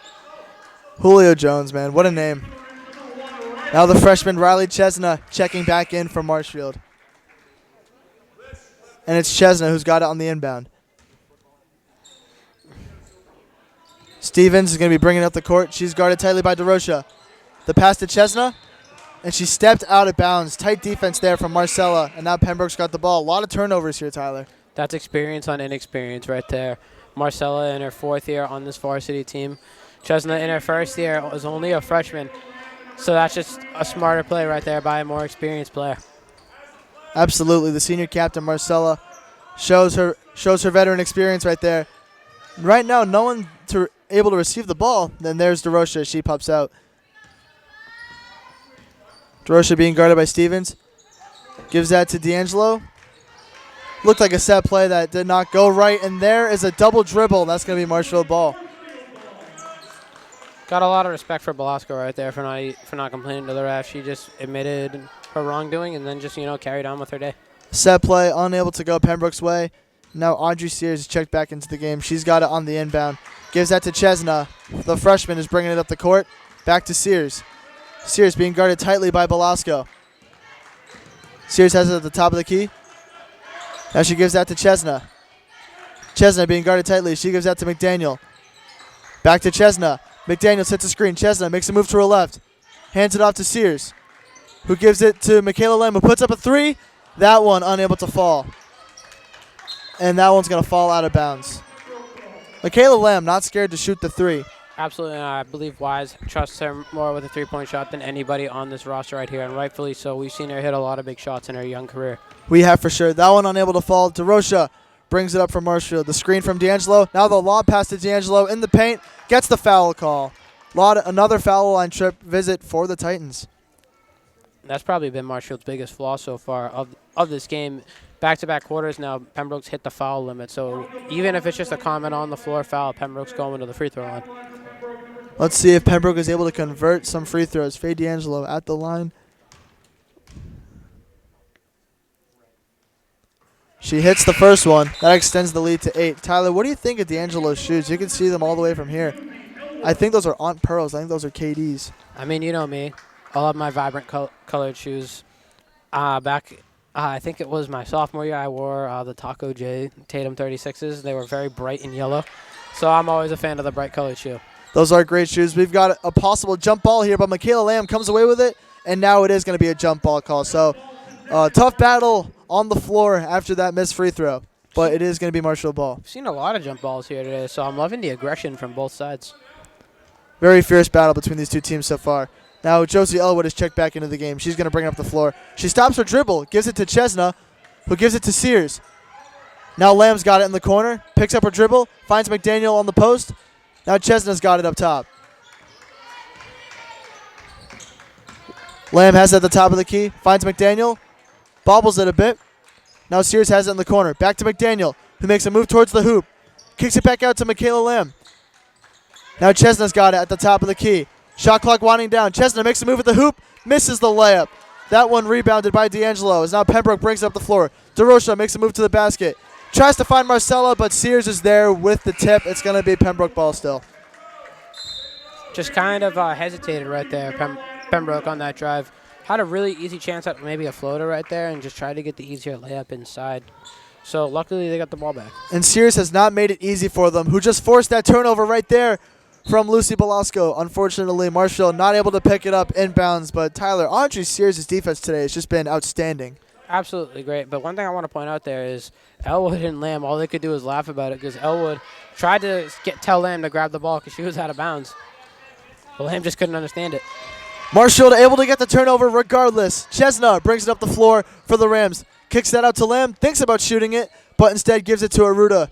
Julio Jones, man, what a name. Now the freshman Riley Chesna checking back in for Marshfield. And it's Chesna who's got it on the inbound. Stevens is going to be bringing up the court. She's guarded tightly by DeRocha. The pass to Chesna, and she stepped out of bounds. Tight defense there from Marcella, and now Pembroke's got the ball. A lot of turnovers here, Tyler. That's experience on inexperience right there. Marcella in her 4th year on this varsity team. Chesna in her 1st year was only a freshman. So that's just a smarter play right there by a more experienced player. Absolutely. The senior captain, Marcella, shows her veteran experience right there. Right now, no one able to receive the ball. Then there's DeRocha. She pops out. DeRocha being guarded by Stevens. Gives that to D'Angelo. Looked like a set play that did not go right. And there is a double dribble. That's going to be Marshfield ball. Got a lot of respect for Velasco right there for not complaining to the ref. She just admitted her wrongdoing and then just, carried on with her day. Set play, unable to go Pembroke's way. Now Audrey Sears is checked back into the game. She's got it on the inbound. Gives that to Chesna. The freshman is bringing it up the court. Back to Sears. Sears being guarded tightly by Velasco. Sears has it at the top of the key. Now she gives that to Chesna. Chesna being guarded tightly. She gives that to McDaniel. Back to Chesna. McDaniel sets a screen. Chesna makes a move to her left. Hands it off to Sears, who gives it to Michaela Lamb, who puts up a 3. That one unable to fall. And that one's going to fall out of bounds. Michaela Lamb not scared to shoot the 3. Absolutely not. I believe Wise trusts her more with a three-point shot than anybody on this roster right here, and rightfully so. We've seen her hit a lot of big shots in her young career. We have for sure. That one unable to fall. DeRocha brings it up from Marshfield. The screen from D'Angelo. Now the lob pass to D'Angelo in the paint. Gets the foul call. Another foul line trip visit for the Titans. That's probably been Marshfield's biggest flaw so far of this game. Back-to-back quarters now, Pembroke's hit the foul limit. So even if it's just a common on-the-floor foul, Pembroke's going to the free throw line. Let's see if Pembroke is able to convert some free throws. Faye D'Angelo at the line. She hits the first one. That extends the lead to 8. Tyler, what do you think of D'Angelo's shoes? You can see them all the way from here. I think those are Aunt Pearls. I think those are KD's. I mean, you know me. I love my vibrant colored shoes. I think it was my sophomore year, I wore the Taco J Tatum 36s. They were very bright in yellow. So I'm always a fan of the bright colored shoe. Those are great shoes. We've got a possible jump ball here, but Michaela Lamb comes away with it, and now it is going to be a jump ball call. So tough battle on the floor after that missed free throw, but it is going to be Marshfield ball. I've seen a lot of jump balls here today, so I'm loving the aggression from both sides. Very fierce battle between these two teams so far. Now Josie Elwood is checked back into the game. She's going to bring it up the floor. She stops her dribble, gives it to Chesna, who gives it to Sears. Now Lamb's got it in the corner, picks up her dribble, finds McDaniel on the post. Now Chesna's got it up top. Lamb has it at the top of the key, finds McDaniel, bobbles it a bit. Now Sears has it in the corner. Back to McDaniel, who makes a move towards the hoop. Kicks it back out to Michaela Lamb. Now Chesna's got it at the top of the key. Shot clock winding down. Chesna makes a move at the hoop, misses the layup. That one rebounded by D'Angelo as now Pembroke brings it up the floor. DeRocha makes a move to the basket. Tries to find Marcella, but Sears is there with the tip. It's going to be Pembroke ball still. Just kind of hesitated right there, Pembroke on that drive. Had a really easy chance at maybe a floater right there and just tried to get the easier layup inside. So luckily they got the ball back. And Sears has not made it easy for them, who just forced that turnover right there from Lucy Belasco. Unfortunately, Marshfield not able to pick it up inbounds, but Tyler, Andre Sears' defense today has just been outstanding. Absolutely great. But one thing I want to point out there is Elwood and Lamb, all they could do was laugh about it because Elwood tried to tell Lamb to grab the ball because she was out of bounds. But Lamb just couldn't understand it. Marshfield able to get the turnover regardless. Chesna brings it up the floor for the Rams. Kicks that out to Lamb, thinks about shooting it, but instead gives it to Aruda.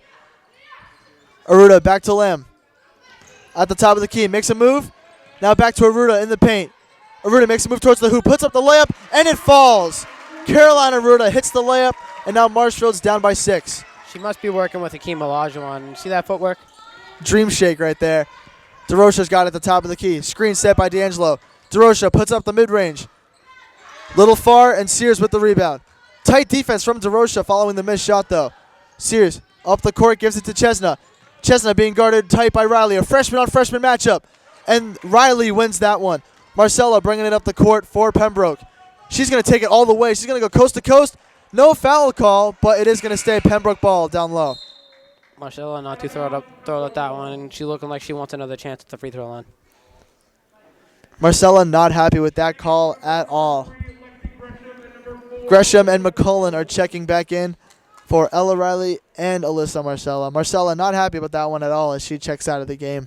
Aruda back to Lamb. At the top of the key, makes a move. Now back to Aruda in the paint. Aruda makes a move towards the hoop, puts up the layup, and it falls. Caroline Aruda hits the layup, and now Marshfield's down by 6. She must be working with Akeem Olajuwon. See that footwork? Dream shake right there. DeRocha's got it at the top of the key. Screen set by D'Angelo. DeRocha puts up the mid-range. Little far, and Sears with the rebound. Tight defense from DeRocha following the missed shot, though. Sears up the court, gives it to Chesna. Chesna being guarded tight by Riley. A freshman-on-freshman matchup. And Riley wins that one. Marcella bringing it up the court for Pembroke. She's going to take it all the way. She's going to go coast to coast. No foul call, but it is going to stay Pembroke ball down low. Marcella not to throw it that one, and she looking like she wants another chance at the free throw line. Marcella not happy with that call at all. Gresham and McCullen are checking back in for Ella Riley and Alyssa Marcella. Marcella not happy about that one at all as she checks out of the game.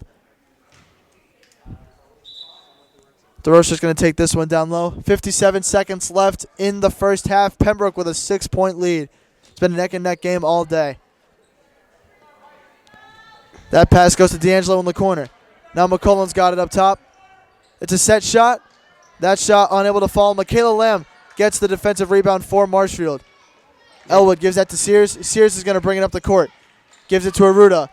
DeRocha's going to take this one down low. 57 seconds left in the first half. Pembroke with a 6-point lead. It's been a neck-and-neck game all day. That pass goes to D'Angelo in the corner. Now McCullen's got it up top. It's a set shot. That shot unable to fall. Michaela Lamb gets the defensive rebound for Marshfield. Elwood gives that to Sears. Sears is going to bring it up the court. Gives it to Aruda,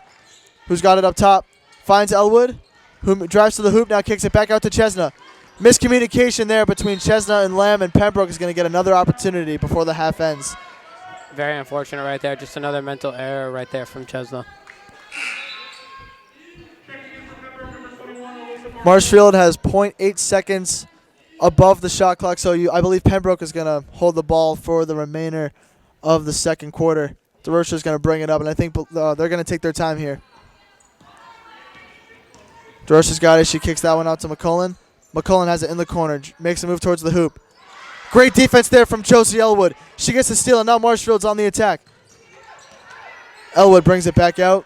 who's got it up top. Finds Elwood, who drives to the hoop, now kicks it back out to Chesna. Miscommunication there between Chesna and Lamb, and Pembroke is going to get another opportunity before the half ends. Very unfortunate right there. Just another mental error right there from Chesna. Marshfield has 0.8 seconds above the shot clock, so I believe Pembroke is going to hold the ball for the remainder of the second quarter. DeRocha is going to bring it up, and I think they're going to take their time here. DeRocha's got it. She kicks that one out to McCullen. McCullen has it in the corner. Makes a move towards the hoop. Great defense there from Josie Elwood. She gets the steal, and now Marshfield's on the attack. Elwood brings it back out.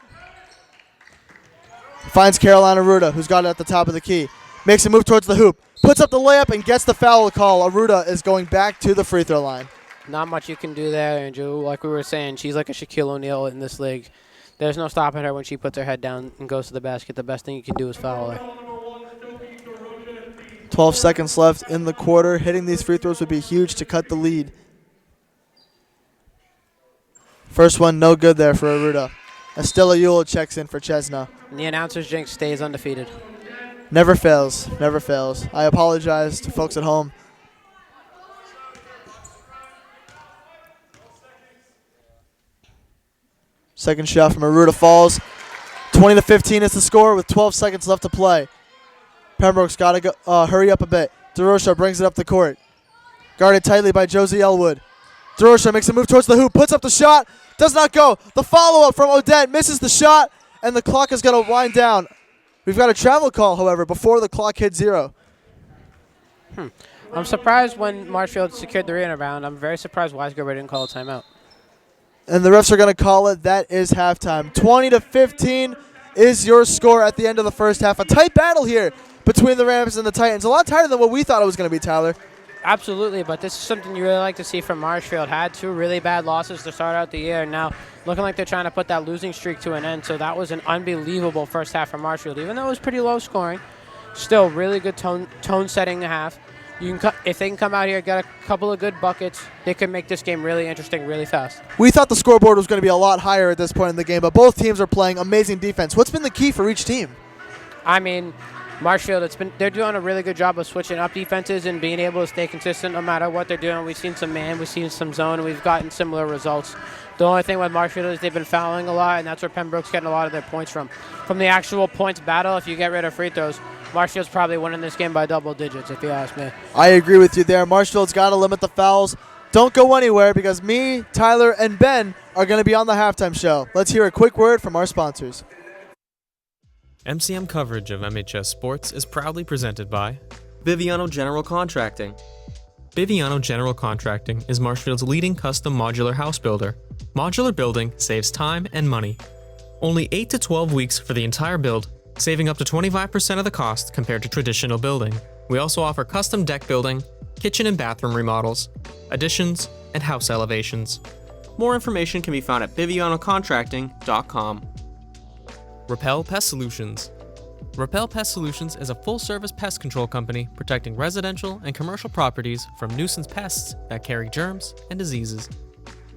Finds Caroline Aruda, who's got it at the top of the key. Makes a move towards the hoop. Puts up the layup and gets the foul call. Aruda is going back to the free throw line. Not much you can do there, Andrew. Like we were saying, she's like a Shaquille O'Neal in this league. There's no stopping her when she puts her head down and goes to the basket. The best thing you can do is foul her. 12 seconds left in the quarter. Hitting these free throws would be huge to cut the lead. First one, no good there for Aruda. Estella Yule checks in for Chesna. And the announcer's jinx stays undefeated. Never fails. Never fails. I apologize to folks at home. Second shot from Aruda falls. 20-15 is the score with 12 seconds left to play. Pembroke's got to go, hurry up a bit. DeRocha brings it up the court. Guarded tightly by Josie Elwood. DeRocha makes a move towards the hoop, puts up the shot, does not go. The follow-up from Odette misses the shot, and the clock is going to wind down. We've got a travel call, however, before the clock hits 0. I'm surprised when Marshfield secured the rebound. I'm very surprised Weisgerber didn't call a timeout. And the refs are going to call it. That is halftime. 20-15 is your score at the end of the first half. A tight battle here between the Rams and the Titans. A lot tighter than what we thought it was going to be, Tyler. Absolutely, but this is something you really like to see from Marshfield. Had 2 really bad losses to start out the year, and now looking like they're trying to put that losing streak to an end. So that was an unbelievable first half from Marshfield. Even though it was pretty low scoring, still really good tone setting half. You can if they can come out here, get a couple of good buckets, they can make this game really interesting really fast. We thought the scoreboard was going to be a lot higher at this point in the game, but both teams are playing amazing defense. What's been the key for each team? I mean, Marshfield, they're doing a really good job of switching up defenses and being able to stay consistent no matter what they're doing. We've seen some man, we've seen some zone, and we've gotten similar results. The only thing with Marshfield is they've been fouling a lot, and that's where Pembroke's getting a lot of their points from. From the actual points battle, if you get rid of free throws, Marshfield's probably winning this game by double digits, if you ask me. I agree with you there. Marshfield's got to limit the fouls. Don't go anywhere because me, Tyler, and Ben are going to be on the halftime show. Let's hear a quick word from our sponsors. MCM coverage of MHS Sports is proudly presented by Biviano General Contracting. Biviano General Contracting is Marshfield's leading custom modular house builder. Modular building saves time and money. Only 8 to 12 weeks for the entire build, saving up to 25% of the cost compared to traditional building. We also offer custom deck building, kitchen and bathroom remodels, additions, and house elevations. More information can be found at bivianocontracting.com. Repel Pest Solutions. Repel Pest Solutions is a full-service pest control company protecting residential and commercial properties from nuisance pests that carry germs and diseases.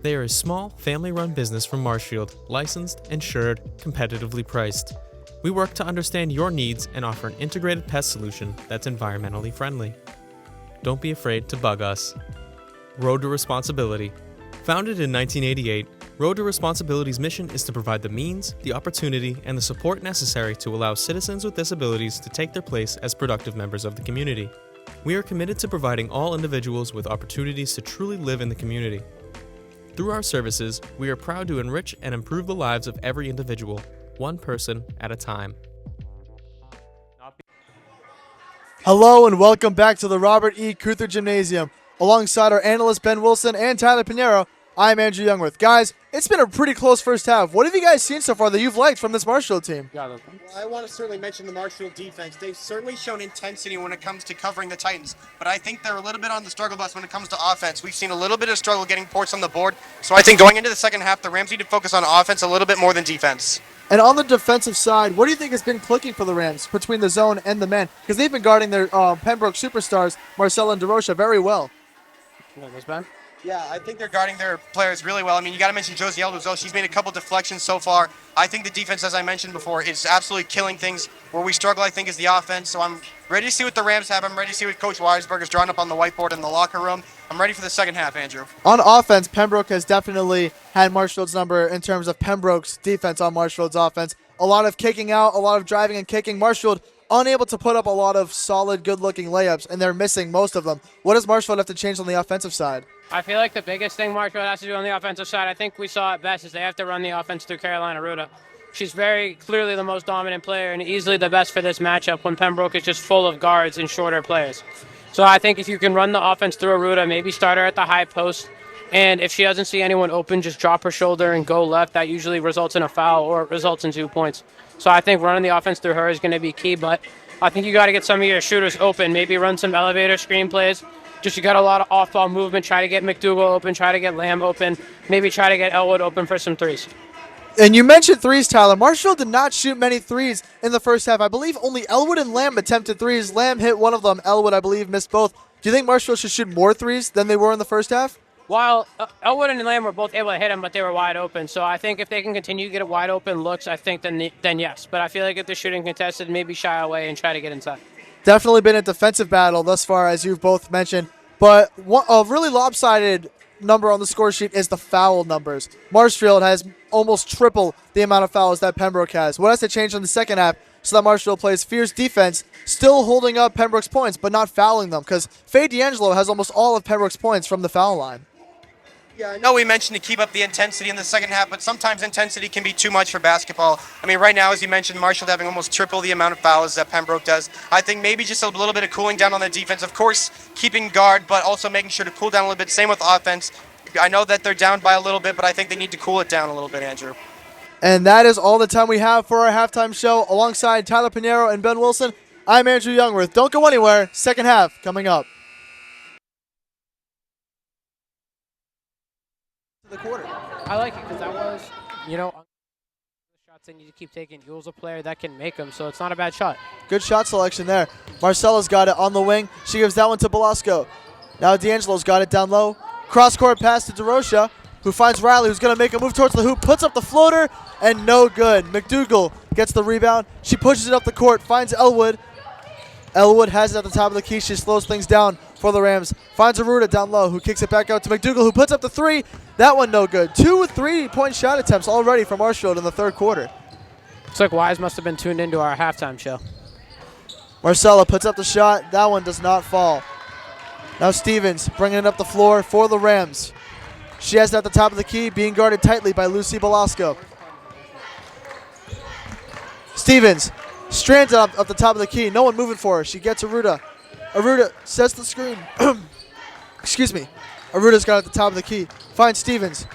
They are a small, family-run business from Marshfield, licensed, insured, competitively priced. We work to understand your needs and offer an integrated pest solution that's environmentally friendly. Don't be afraid to bug us. Road to Responsibility. Founded in 1988, Road to Responsibility's mission is to provide the means, the opportunity, and the support necessary to allow citizens with disabilities to take their place as productive members of the community. We are committed to providing all individuals with opportunities to truly live in the community. Through our services, we are proud to enrich and improve the lives of every individual, one person at a time. Hello and welcome back to the Robert E. Keuther Gymnasium. Alongside our analyst Ben Wilson and Tyler Pinheiro, I'm Andrew Youngworth. Guys, it's been a pretty close first half. What have you guys seen so far that you've liked from this Marshfield team? Well, I want to certainly mention the Marshfield defense. They've certainly shown intensity when it comes to covering the Titans, but I think they're a little bit on the struggle bus when it comes to offense. We've seen a little bit of struggle getting points on the board, so I think going into the second half, the Rams need to focus on offense a little bit more than defense. And on the defensive side, what do you think has been clicking for the Rams between the zone and the man? Because they've been guarding their Pembroke superstars, Marcel and DeRocha, very well. Yeah, I think they're guarding their players really well. I mean, you got to mention Josie Elder as well. She's made a couple deflections so far. I think the defense, as I mentioned before, is absolutely killing things. Where we struggle, I think, is the offense. So I'm ready to see what the Rams have. I'm ready to see what Coach Weisberg is drawing up on the whiteboard in the locker room. I'm ready for the second half, Andrew. On offense, Pembroke has definitely had Marshfield's number in terms of Pembroke's defense on Marshfield's offense. A lot of kicking out, a lot of driving and kicking. Marshfield unable to put up a lot of solid, good-looking layups, and they're missing most of them. What does Marshfield have to change on the offensive side? I feel like the biggest thing Marshfield has to do on the offensive side, I think we saw it best, is they have to run the offense through Carolina Ruta. She's very clearly the most dominant player and easily the best for this matchup when Pembroke is just full of guards and shorter players. So I think if you can run the offense through Ruta, maybe start her at the high post, and if she doesn't see anyone open, just drop her shoulder and go left. That usually results in a foul or results in 2 points. So I think running the offense through her is going to be key, but I think you got to get some of your shooters open, maybe run some elevator screen plays. Just you got a lot of off-ball movement, try to get McDougal open, try to get Lamb open, maybe try to get Elwood open for some threes. And you mentioned threes, Tyler. Marshfield did not shoot many threes in the first half. I believe only Elwood and Lamb attempted threes. Lamb hit one of them. Elwood, I believe, missed both. Do you think Marshfield should shoot more threes than they were in the first half? While Elwood and Lamb were both able to hit them, but they were wide open. So I think if they can continue to get wide open looks, I think then yes. But I feel like if they're shooting contested, maybe shy away and try to get inside. Definitely been a defensive battle thus far, as you've both mentioned. But a really lopsided number on the score sheet is the foul numbers. Marshfield has almost triple the amount of fouls that Pembroke has. What has to change in the second half so that Marshfield plays fierce defense, still holding up Pembroke's points, but not fouling them? Because Faye D'Angelo has almost all of Pembroke's points from the foul line. Yeah, I know we mentioned to keep up the intensity in the second half, but sometimes intensity can be too much for basketball. I mean, right now, as you mentioned, Marshfield having almost triple the amount of fouls that Pembroke does. I think maybe just a little bit of cooling down on the defense. Of course, keeping guard, but also making sure to cool down a little bit. Same with offense. I know that they're down by a little bit, but I think they need to cool it down a little bit, Andrew. And that is all the time we have for our halftime show. Alongside Tyler Pinheiro and Ben Wilson, I'm Andrew Youngworth. Don't go anywhere. Second half coming up. The quarter. I like it because that was, shots and you keep taking. Yule's a player that can make them, so it's not a bad shot. Good shot selection there. Marcella's got it on the wing. She gives that one to Belasco. Now D'Angelo's got it down low. Cross-court pass to DeRocha, who finds Riley, who's going to make a move towards the hoop, puts up the floater, and no good. McDougal gets the rebound. She pushes it up the court, finds Elwood, Elwood has it at the top of the key. She slows things down for the Rams. Finds Aruda down low, who kicks it back out to McDougal, who puts up the three. That one no good. 2 3-point shot attempts already from Marshfield in the third quarter. Looks like Wise must have been tuned into our halftime show. Marcella puts up the shot. That one does not fall. Now Stevens bringing it up the floor for the Rams. She has it at the top of the key, being guarded tightly by Lucy Belasco. Stevens strands it up the top of the key. No one moving for her. She gets Aruda. Aruda sets the screen. Excuse me. Aruda's got it at the top of the key. Finds Stevens.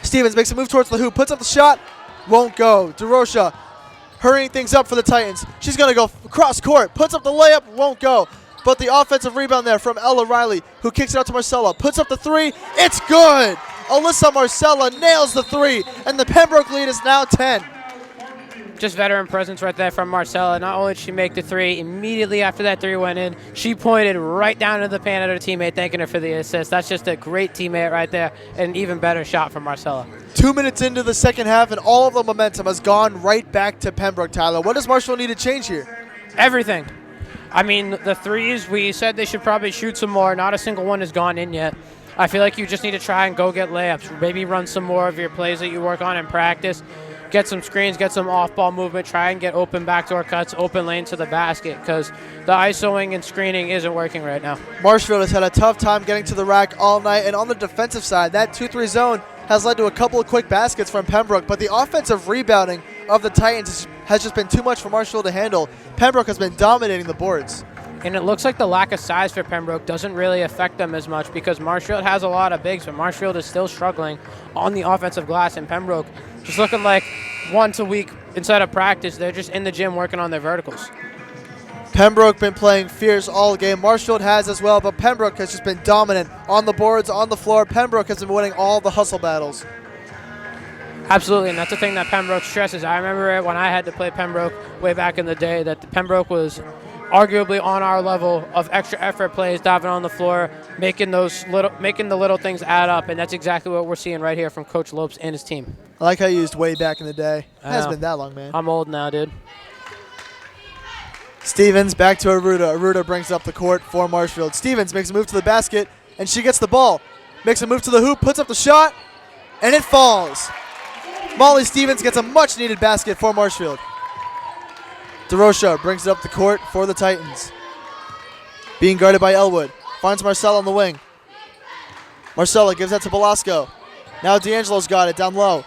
Stevens makes a move towards the hoop. Puts up the shot. Won't go. DeRocha hurrying things up for the Titans. She's going to go cross court. Puts up the layup. Won't go. But the offensive rebound there from Ella Riley, who kicks it out to Marcella. Puts up the three. It's good. Alyssa Marcella nails the three. And the Pembroke lead is now 10. Just veteran presence right there from Marcella. Not only did she make the three, immediately after that three went in, she pointed right down to the pan at her teammate, thanking her for the assist. That's just a great teammate right there, and an even better shot from Marcella. 2 minutes into the second half, and all of the momentum has gone right back to Pembroke, Tyler. What does Marshall need to change here? Everything. I mean, the threes, we said they should probably shoot some more. Not a single one has gone in yet. I feel like you just need to try and go get layups. Maybe run some more of your plays that you work on in practice. Get some screens, get some off-ball movement, try and get open backdoor cuts, open lane to the basket, because the ISOing and screening isn't working right now. Marshfield has had a tough time getting to the rack all night, and on the defensive side, that 2-3 zone has led to a couple of quick baskets from Pembroke, but the offensive rebounding of the Titans has just been too much for Marshfield to handle. Pembroke has been dominating the boards. And it looks like the lack of size for Pembroke doesn't really affect them as much because Marshfield has a lot of bigs, but Marshfield is still struggling on the offensive glass, and Pembroke just looking like once a week inside of practice, they're just in the gym working on their verticals. Pembroke been playing fierce all game. Marshfield has as well, but Pembroke has just been dominant on the boards, on the floor. Pembroke has been winning all the hustle battles. Absolutely, and that's the thing that Pembroke stresses. I remember it when I had to play Pembroke way back in the day, that Pembroke was arguably on our level of extra effort plays, diving on the floor, making the little things add up, and that's exactly what we're seeing right here from Coach Lopes and his team. I like how you used way back in the day. It hasn't been that long, man. I'm old now, dude. Stevens back to Aruda. Aruda brings up the court for Marshfield. Stevens makes a move to the basket, and she gets the ball. Makes a move to the hoop, puts up the shot, and it falls. Molly Stevens gets a much-needed basket for Marshfield. DeRocha brings it up the court for the Titans. Being guarded by Elwood. Finds Marcella on the wing. Marcella gives that to Belasco. Now D'Angelo's got it down low.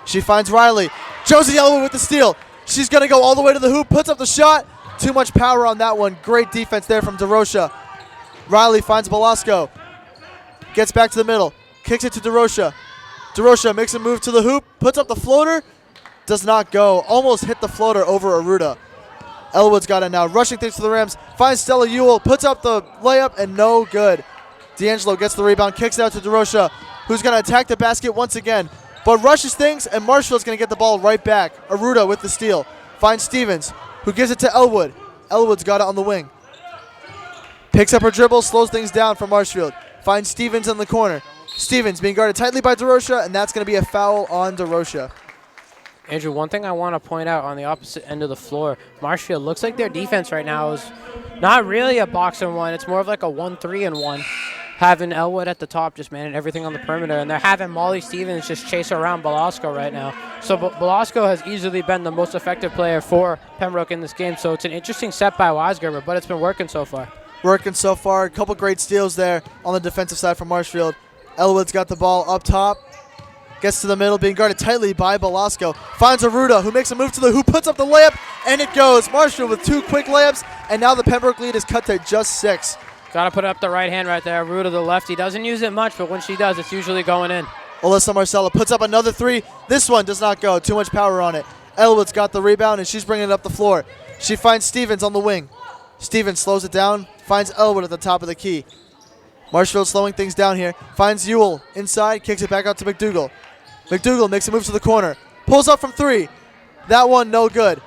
She finds Riley. Josie Elwood with the steal. She's going to go all the way to the hoop. Puts up the shot. Too much power on that one. Great defense there from DeRocha. Riley finds Belasco. Gets back to the middle. Kicks it to DeRocha. DeRocha makes a move to the hoop. Puts up the floater. Does not go. Almost hit the floater over Aruda. Elwood's got it now. Rushing things to the Rams. Finds Stella Ewell. Puts up the layup and no good. D'Angelo gets the rebound. Kicks it out to DeRocha, who's going to attack the basket once again. But rushes things, and Marshfield's going to get the ball right back. Aruda with the steal. Finds Stevens, who gives it to Elwood. Elwood's got it on the wing. Picks up her dribble. Slows things down for Marshfield. Finds Stevens in the corner. Stevens being guarded tightly by DeRocha, and that's going to be a foul on DeRocha. Andrew, one thing I want to point out on the opposite end of the floor, Marshfield looks like their defense right now is not really a box and one. It's more of like a 1-3-1. Having Elwood at the top just managing everything on the perimeter, and they're having Molly Stevens just chase around Belasco right now. So Belasco has easily been the most effective player for Pembroke in this game, so it's an interesting set by Weisgerber, but it's been working so far. Working so far. A couple great steals there on the defensive side for Marshfield. Elwood's got the ball up top. Gets to the middle, being guarded tightly by Belasco. Finds Aruda, who makes a move to the hoop, puts up the layup, and it goes. Marshfield with 2 quick layups, and now the Pembroke lead is cut to just 6. Got to put up the right hand right there. Aruda, the lefty, doesn't use it much, but when she does, it's usually going in. Alyssa Marcella puts up another 3. This one does not go. Too much power on it. Elwood's got the rebound, and she's bringing it up the floor. She finds Stevens on the wing. Stevens slows it down, finds Elwood at the top of the key. Marshfield slowing things down here. Finds Ewell inside, kicks it back out to McDougal. McDougal makes a move to the corner. Pulls up from 3. That one no good.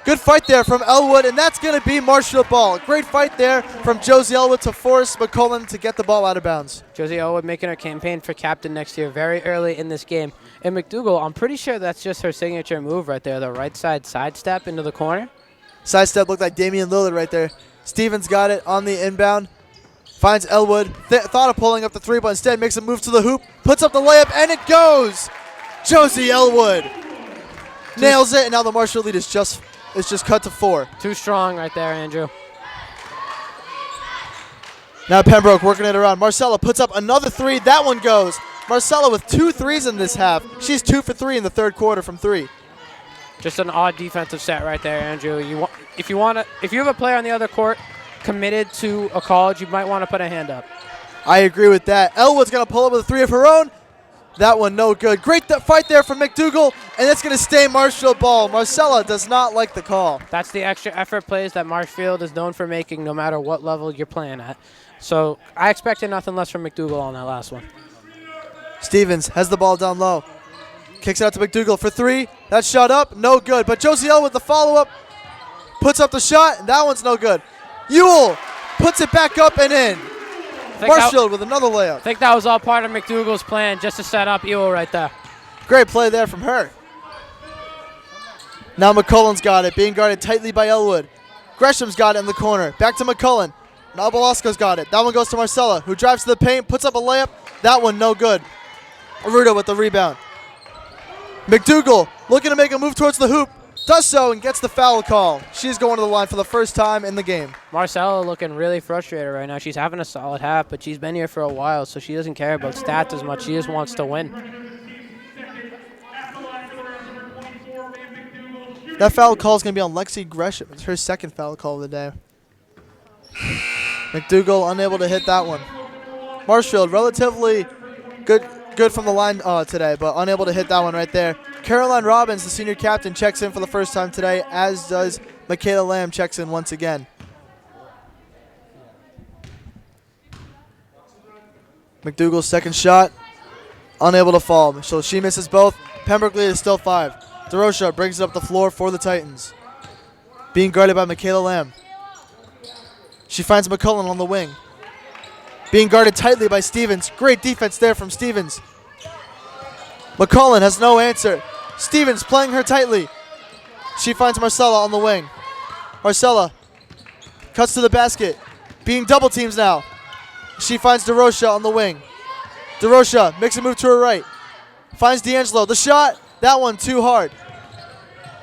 Good fight there from Elwood, and that's going to be Marshfield ball. Great fight there from Josie Elwood to force McCullen to get the ball out of bounds. Josie Elwood making her campaign for captain next year very early in this game. And McDougal, I'm pretty sure that's just her signature move right there, the right side sidestep into the corner. Sidestep looked like Damian Lillard right there. Stevens got it on the inbound. Finds Elwood. Thought of pulling up the three, but instead makes a move to the hoop. Puts up the layup, and it goes! Josie Elwood nails it, and now the Marshfield lead is just cut to 4. Too strong right there, Andrew. Now Pembroke working it around. Marcella puts up another 3. That one goes. Marcella with 2 threes in this half. She's 2 for 3 in the third quarter from 3. Just an odd defensive set right there, Andrew. If you have a player on the other court committed to a college, you might want to put a hand up. I agree with that. Elwood's going to pull up with a 3 of her own. That one no good. Great fight there from McDougal, and that's going to stay Marshfield ball. Marcella does not like the call. That's the extra effort plays that Marshfield is known for making no matter what level you're playing at. So I expected nothing less from McDougal on that last one. Stevens has the ball down low. Kicks it out to McDougal for 3. That shot up, no good. But Josie Elwood, the follow-up, puts up the shot, and that one's no good. Ewell puts it back up and in. Marshfield with another layup. I think that was all part of McDougal's plan, just to set up Ewell right there. Great play there from her. Now McCullen's got it, being guarded tightly by Elwood. Gresham's got it in the corner. Back to McCullen. Now Belasco's got it. That one goes to Marcella, who drives to the paint, puts up a layup. That one no good. Aruda with the rebound. McDougal looking to make a move towards the hoop. Does so and gets the foul call. She's going to the line for the first time in the game. Marcella looking really frustrated right now. She's having a solid half, but she's been here for a while, so she doesn't care about stats as much. She just wants to win. That foul call is going to be on Lexi Gresham. It's her second foul call of the day. McDougal unable to hit that one. Marshfield relatively good from the line today, but unable to hit that one right there. Caroline Robbins, the senior captain, checks in for the first time today, as does Michaela Lamb checks in once again. McDougal's second shot, unable to fall. So she misses both. Pembroke lead is still 5. DeRocha brings it up the floor for the Titans. Being guarded by Michaela Lamb. She finds McCullen on the wing. Being guarded tightly by Stevens. Great defense there from Stevens. McCullen has no answer. Stevens playing her tightly. She finds Marcella on the wing. Marcella cuts to the basket. Being double teams now. She finds DeRocha on the wing. DeRocha makes a move to her right. Finds D'Angelo. The shot. That one too hard.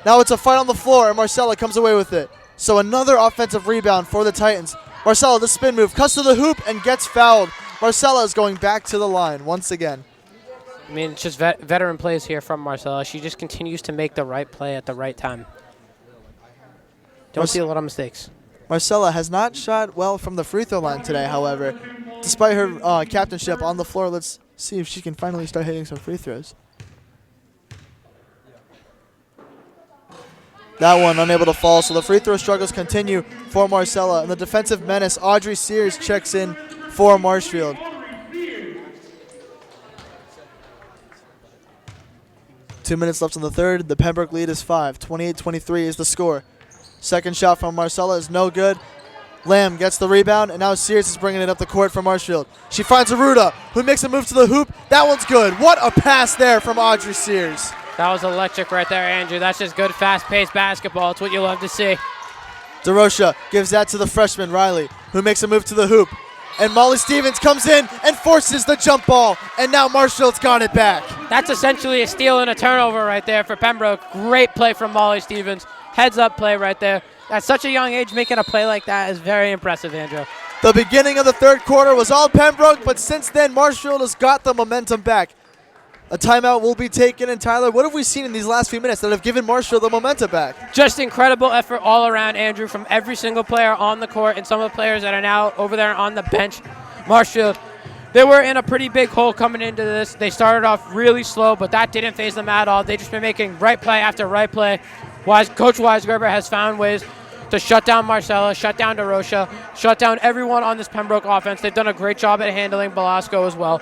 Now it's a fight on the floor, and Marcella comes away with it. So another offensive rebound for the Titans. Marcella, the spin move, cuts to the hoop and gets fouled. Marcella is going back to the line once again. I mean, it's just veteran plays here from Marcella. She just continues to make the right play at the right time. Don't see a lot of mistakes. Marcella has not shot well from the free throw line today, however. Despite her captainship on the floor, let's see if she can finally start hitting some free throws. That one unable to fall, so the free throw struggles continue for Marcella. And the defensive menace, Audrey Sears, checks in for Marshfield. Two minutes left in the third. The Pembroke lead is 5. 28-23 is the score. Second shot from Marcella is no good. Lamb gets the rebound, and now Sears is bringing it up the court for Marshfield. She finds Aruda, who makes a move to the hoop. That one's good. What a pass there from Audrey Sears. That was electric right there, Andrew. That's just good, fast-paced basketball. It's what you love to see. DeRocha gives that to the freshman, Riley, who makes a move to the hoop. And Molly Stevens comes in and forces the jump ball, and now Marshfield's got it back. That's essentially a steal and a turnover right there for Pembroke. Great play from Molly Stevens. Heads-up play right there. At such a young age, making a play like that is very impressive, Andrew. The beginning of the third quarter was all Pembroke, but since then, Marshfield has got the momentum back. A timeout will be taken, and Tyler, what have we seen in these last few minutes that have given Marshfield the momentum back? Just incredible effort all around, Andrew, from every single player on the court and some of the players that are now over there on the bench. Marshfield, they were in a pretty big hole coming into this. They started off really slow, but that didn't faze them at all. They've just been making right play after right play. Coach Weisgerber has found ways to shut down Marcella, shut down DeRocha, shut down everyone on this Pembroke offense. They've done a great job at handling Belasco as well.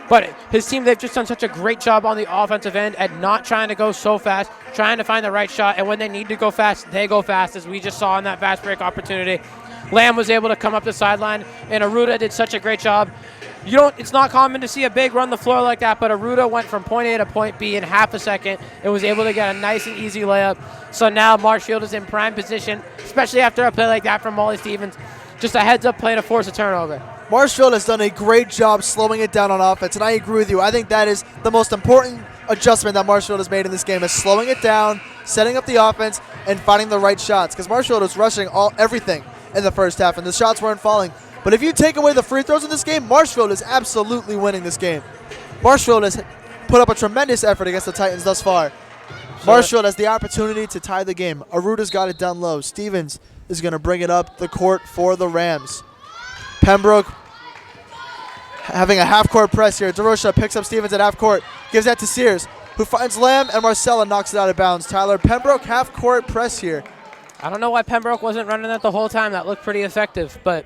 But his team, they've just done such a great job on the offensive end at not trying to go so fast, trying to find the right shot, and when they need to go fast, they go fast, as we just saw in that fast break opportunity. Lamb was able to come up the sideline, and Aruda did such a great job It's not common to see a big run the floor like that, but Aruda went from point A to point B in half a second and was able to get a nice and easy layup. So now Marshfield is in prime position, especially after a play like that from Molly Stevens. Just a heads-up play to force a turnover. Marshfield has done a great job slowing it down on offense, and I agree with you. I think that is the most important adjustment that Marshfield has made in this game, is slowing it down, setting up the offense, and finding the right shots, because Marshfield was rushing everything in the first half, and the shots weren't falling. But if you take away the free throws in this game, Marshfield is absolutely winning this game. Marshfield has put up a tremendous effort against the Titans thus far. Marshfield has the opportunity to tie the game. Aruda's got it down low. Stevens is going to bring it up the court for the Rams. Pembroke having a half-court press here. DeRocha picks up Stevens at half-court, gives that to Sears, who finds Lamb, and Marcella knocks it out of bounds. Tyler, Pembroke half-court press here. I don't know why Pembroke wasn't running that the whole time. That looked pretty effective, but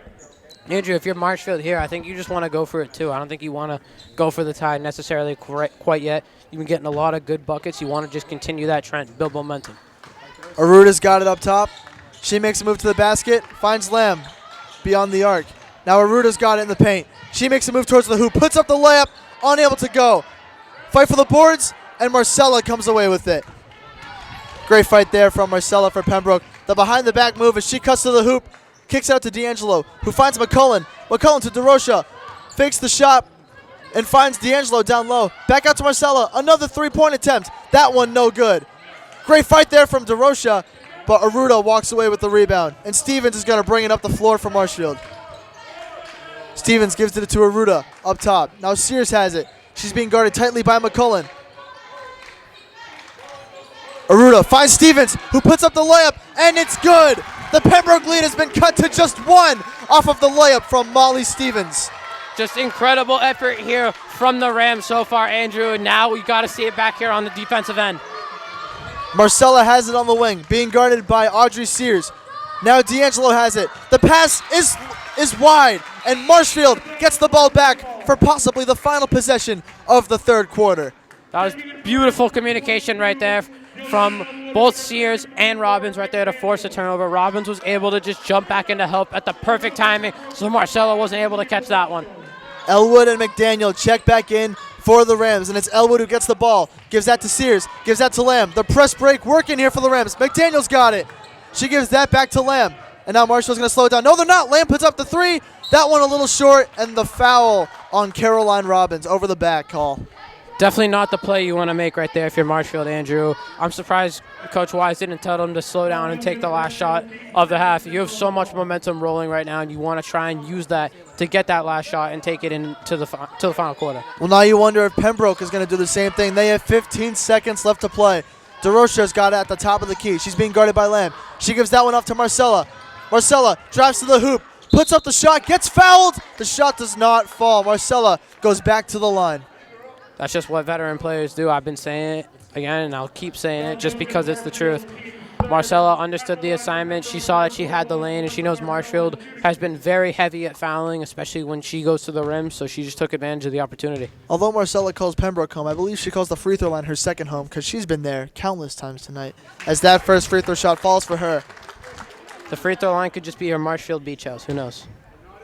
Andrew, if you're Marshfield here, I think you just want to go for it too. I don't think you want to go for the tie necessarily quite yet. You've been getting a lot of good buckets. You want to just continue that trend, build momentum. Aruda's got it up top. She makes a move to the basket, finds Lamb beyond the arc. Now Aruda's got it in the paint. She makes a move towards the hoop, puts up the layup, unable to go. Fight for the boards, and Marcella comes away with it. Great fight there from Marcella for Pembroke. The behind-the-back move as she cuts to the hoop, kicks out to D'Angelo, who finds McCullen. McCullen to DeRocha, fakes the shot, and finds D'Angelo down low. Back out to Marcella, another three-point attempt. That one no good. Great fight there from DeRocha, but Aruda walks away with the rebound, and Stevens is going to bring it up the floor for Marshfield. Stevens gives it to Aruda up top. Now Sears has it. She's being guarded tightly by McCullen. Aruda finds Stevens, who puts up the layup, and it's good. The Pembroke lead has been cut to just one off of the layup from Molly Stevens. Just incredible effort here from the Rams so far, Andrew, and now we got to see it back here on the defensive end. Marcella has it on the wing, being guarded by Audrey Sears. Now D'Angelo has it. The pass is wide, and Marshfield gets the ball back for possibly the final possession of the third quarter. That was beautiful communication right there from both Sears and Robbins right there to force a turnover. Robbins was able to just jump back into help at the perfect timing, so Marcella wasn't able to catch that one. Elwood and McDaniel check back in for the Rams, and it's Elwood who gets the ball, gives that to Sears, gives that to Lamb. The press break working here for the Rams. McDaniel's got it. She gives that back to Lamb, and now Marshall's going to slow it down. No, they're not. Lamb puts up the three. That one a little short, and the foul on Caroline Robbins over the back call. Definitely not the play you want to make right there if you're Marshfield, Andrew. I'm surprised Coach Wise didn't tell them to slow down and take the last shot of the half. You have so much momentum rolling right now, and you want to try and use that to get that last shot and take it into the final quarter. Well, now you wonder if Pembroke is going to do the same thing. They have 15 seconds left to play. DeRocha's got it at the top of the key. She's being guarded by Lamb. She gives that one off to Marcella. Marcella drives to the hoop, puts up the shot, gets fouled. The shot does not fall. Marcella goes back to the line. That's just what veteran players do. I've been saying it again, and I'll keep saying it just because it's the truth. Marcella understood the assignment. She saw that she had the lane, and she knows Marshfield has been very heavy at fouling, especially when she goes to the rim, so she just took advantage of the opportunity. Although Marcella calls Pembroke home, I believe she calls the free throw line her second home because she's been there countless times tonight as that first free throw shot falls for her. The free throw line could just be her Marshfield beach house. Who knows?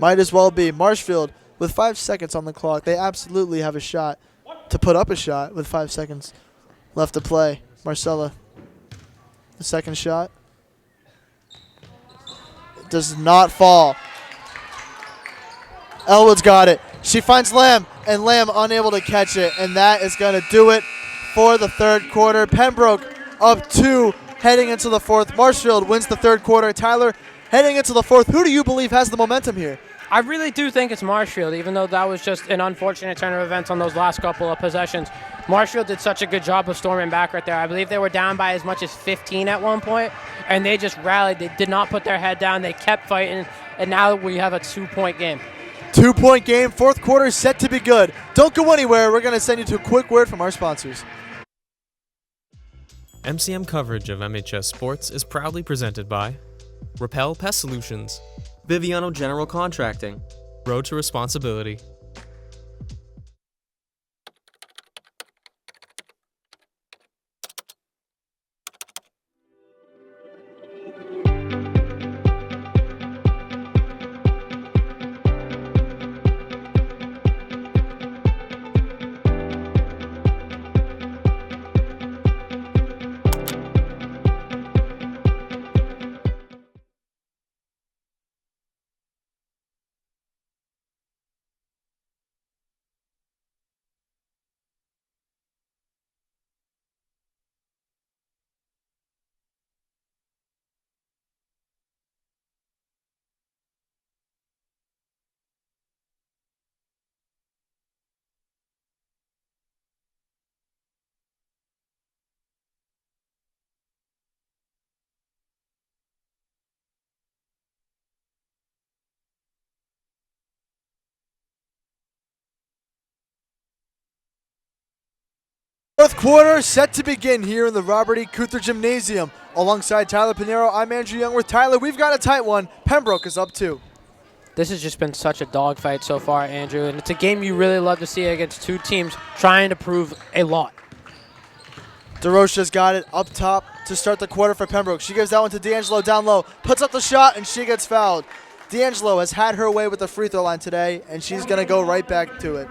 Might as well be. Marshfield, with 5 seconds on the clock, they absolutely have a shot to put up a shot with 5 seconds left to play. Marcella, the second shot. It does not fall. Elwood's got it. She finds Lamb, and Lamb unable to catch it, and that is going to do it for the third quarter. Pembroke up 2 heading into the fourth. Marshfield wins the third quarter. Tyler, heading into the fourth, who do you believe has the momentum here? I really do think it's Marshfield, even though that was just an unfortunate turn of events on those last couple of possessions. Marshfield did such a good job of storming back right there. I believe they were down by as much as 15 at one point, and they just rallied. They did not put their head down. They kept fighting, and now we have a 2-point game. 2-point game, fourth quarter set to be good. Don't go anywhere. We're going to send you to a quick word from our sponsors. MCM coverage of MHS Sports is proudly presented by Repel Pest Solutions, Biviano General Contracting. Road to Responsibility. Fourth quarter set to begin here in the Robert E. Keuther Gymnasium. Alongside Tyler Pinheiro, I'm Andrew Youngworth. Tyler, we've got a tight one. Pembroke is up 2. This has just been such a dogfight so far, Andrew, and it's a game you really love to see against two teams trying to prove a lot. DeRocha's got it up top to start the quarter for Pembroke. She gives that one to D'Angelo down low, puts up the shot, and she gets fouled. D'Angelo has had her way with the free throw line today, and she's going to go right back to it.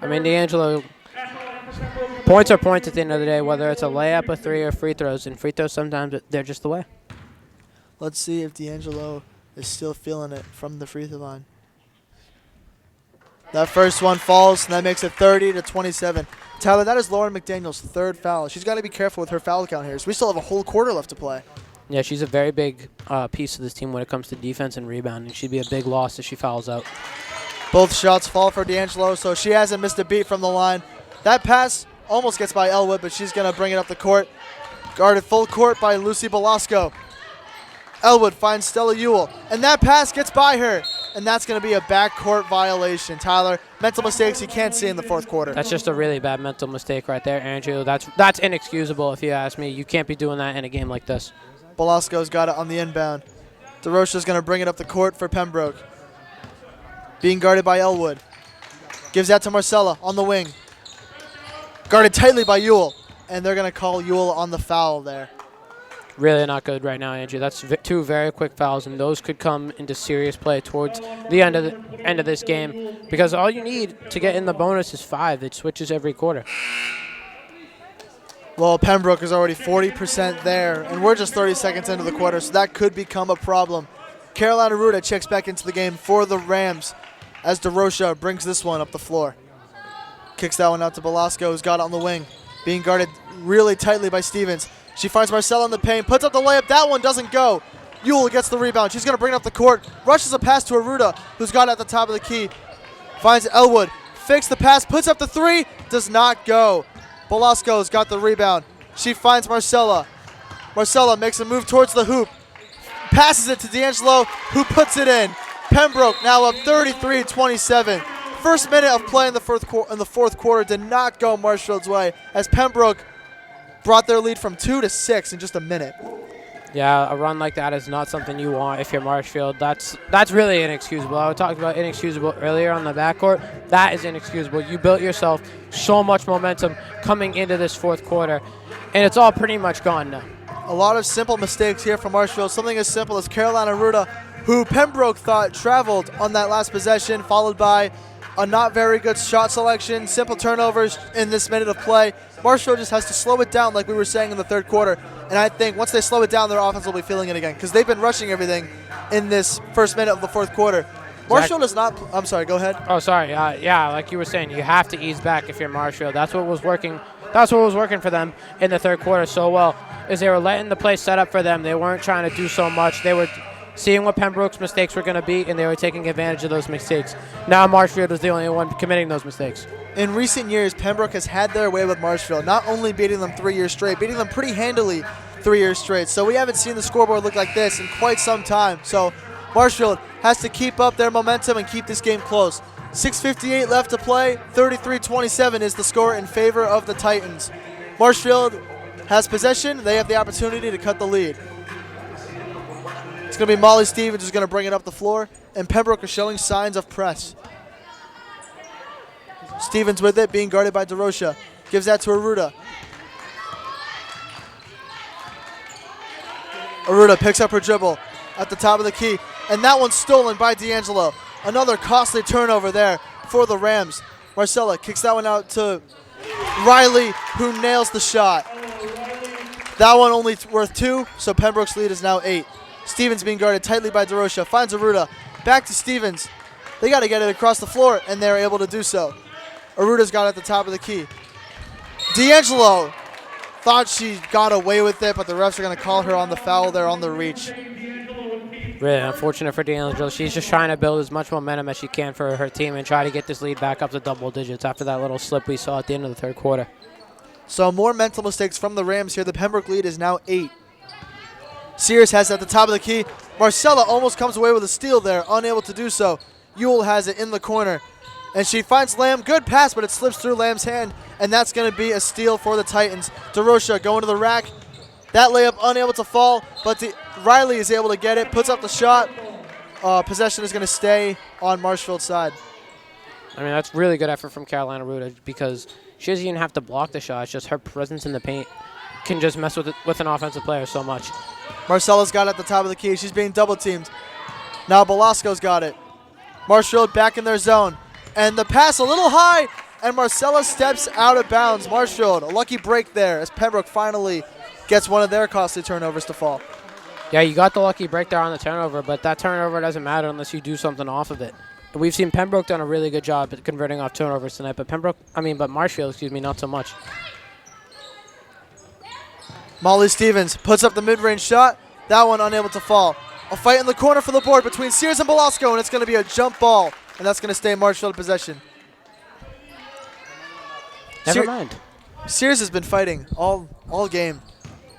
I mean, D'Angelo, points are points at the end of the day, whether it's a layup, a three, or free throws. And free throws, sometimes they're just the way. Let's see if D'Angelo is still feeling it from the free throw line. That first one falls, and that makes it 30-27. Tyler, that is Lauren McDaniel's 3rd foul. She's got to be careful with her foul count here. So we still have a whole quarter left to play. Yeah, she's a very big piece of this team when it comes to defense and rebounding. She'd be a big loss if she fouls out. Both shots fall for D'Angelo, so she hasn't missed a beat from the line. That pass almost gets by Elwood, but she's going to bring it up the court. Guarded full court by Lucy Belasco. Elwood finds Stella Ewell, and that pass gets by her, and that's going to be a backcourt violation. Tyler, mental mistakes you can't see in the fourth quarter. That's just a really bad mental mistake right there, Andrew. That's inexcusable if you ask me. You can't be doing that in a game like this. Belasco's got it on the inbound. DeRocha's going to bring it up the court for Pembroke. Being guarded by Elwood. Gives that to Marcella on the wing. Guarded tightly by Ewell, and they're going to call Ewell on the foul there. Really not good right now, Andrew. That's two very quick fouls, and those could come into serious play towards the end of this game, because all you need to get in the bonus is 5. It switches every quarter. Well, Pembroke is already 40% there, and we're just 30 seconds into the quarter, so that could become a problem. Carolina Ruda checks back into the game for the Rams as DeRocha brings this one up the floor. Kicks that one out to Belasco, who's got it on the wing, being guarded really tightly by Stevens. She finds Marcella in the paint, puts up the layup. That one doesn't go. Ewell gets the rebound. She's going to bring it up the court. Rushes a pass to Aruda, who's got it at the top of the key. Finds Elwood. Fakes the pass. Puts up the 3. Does not go. Belasco's got the rebound. She finds Marcella. Marcella makes a move towards the hoop. Passes it to D'Angelo, who puts it in. Pembroke now up 33-27. First minute of play in the fourth quarter did not go Marshfield's way, as Pembroke brought their lead from 2 to 6 in just a minute. Yeah, a run like that is not something you want if you're Marshfield. That's really inexcusable. I talked about inexcusable earlier on the backcourt. That is inexcusable. You built yourself so much momentum coming into this fourth quarter, and it's all pretty much gone now. A lot of simple mistakes here from Marshfield. Something as simple as Carolina Ruda, who Pembroke thought traveled on that last possession, followed by a not very good shot selection, simple turnovers in this minute of play. Marshfield just has to slow it down like we were saying in the third quarter. And I think once they slow it down, their offense will be feeling it again, because they've been rushing everything in this first minute of the fourth quarter. Marshfield is not – I'm sorry, go ahead. Oh, sorry. Yeah, like you were saying, you have to ease back if you're Marshfield. That's what was working. That's what was working for them in the third quarter so well, is they were letting the play set up for them. They weren't trying to do so much. They were seeing what Pembroke's mistakes were going to be, and they were taking advantage of those mistakes. Now Marshfield was the only one committing those mistakes. In recent years, Pembroke has had their way with Marshfield, not only beating them 3 years straight, beating them pretty handily 3 years straight. So we haven't seen the scoreboard look like this in quite some time. So Marshfield has to keep up their momentum and keep this game close. 6:58 left to play. 33-27 is the score in favor of the Titans. Marshfield has possession. They have the opportunity to cut the lead. It's going to be Molly Stevens who's going to bring it up the floor, and Pembroke is showing signs of press. Stevens with it, being guarded by DeRocha. Gives that to Aruda. Aruda picks up her dribble at the top of the key, and that one's stolen by D'Angelo. Another costly turnover there for the Rams. Marcella kicks that one out to Riley, who nails the shot. That one only worth 2, so Pembroke's lead is now 8. Stevens being guarded tightly by DeRocha. Finds Aruda. Back to Stevens. They got to get it across the floor, and they're able to do so. Aruda's got it at the top of the key. D'Angelo thought she got away with it, but the refs are going to call her on the foul there on the reach. Really unfortunate for D'Angelo. She's just trying to build as much momentum as she can for her team and try to get this lead back up to double digits after that little slip we saw at the end of the third quarter. So more mental mistakes from the Rams here. The Pembroke lead is now 8. Sears has it at the top of the key. Marcella almost comes away with a steal there, unable to do so. Ewell has it in the corner. And she finds Lamb. Good pass, but it slips through Lamb's hand. And that's going to be a steal for the Titans. DeRocha going to the rack. That layup unable to fall, but Riley is able to get it, puts up the shot. Possession is going to stay on Marshfield's side. I mean, that's really good effort from Carolina Ruda because she doesn't even have to block the shot. It's just her presence in the paint can just mess with an offensive player so much. Marcella's got it at the top of the key. She's being double teamed. Now Belasco's got it. Marshfield back in their zone. And the pass a little high, and Marcella steps out of bounds. Marshfield, a lucky break there as Pembroke finally gets one of their costly turnovers to fall. Yeah, you got the lucky break there on the turnover, but that turnover doesn't matter unless you do something off of it. And we've seen Pembroke done a really good job at converting off turnovers tonight, but Marshfield, not so much. Molly Stevens puts up the mid-range shot. That one unable to fall. A fight in the corner for the board between Sears and Belasco, and it's going to be a jump ball, and that's going to stay in Marshfield possession. Never mind. Sears has been fighting all game.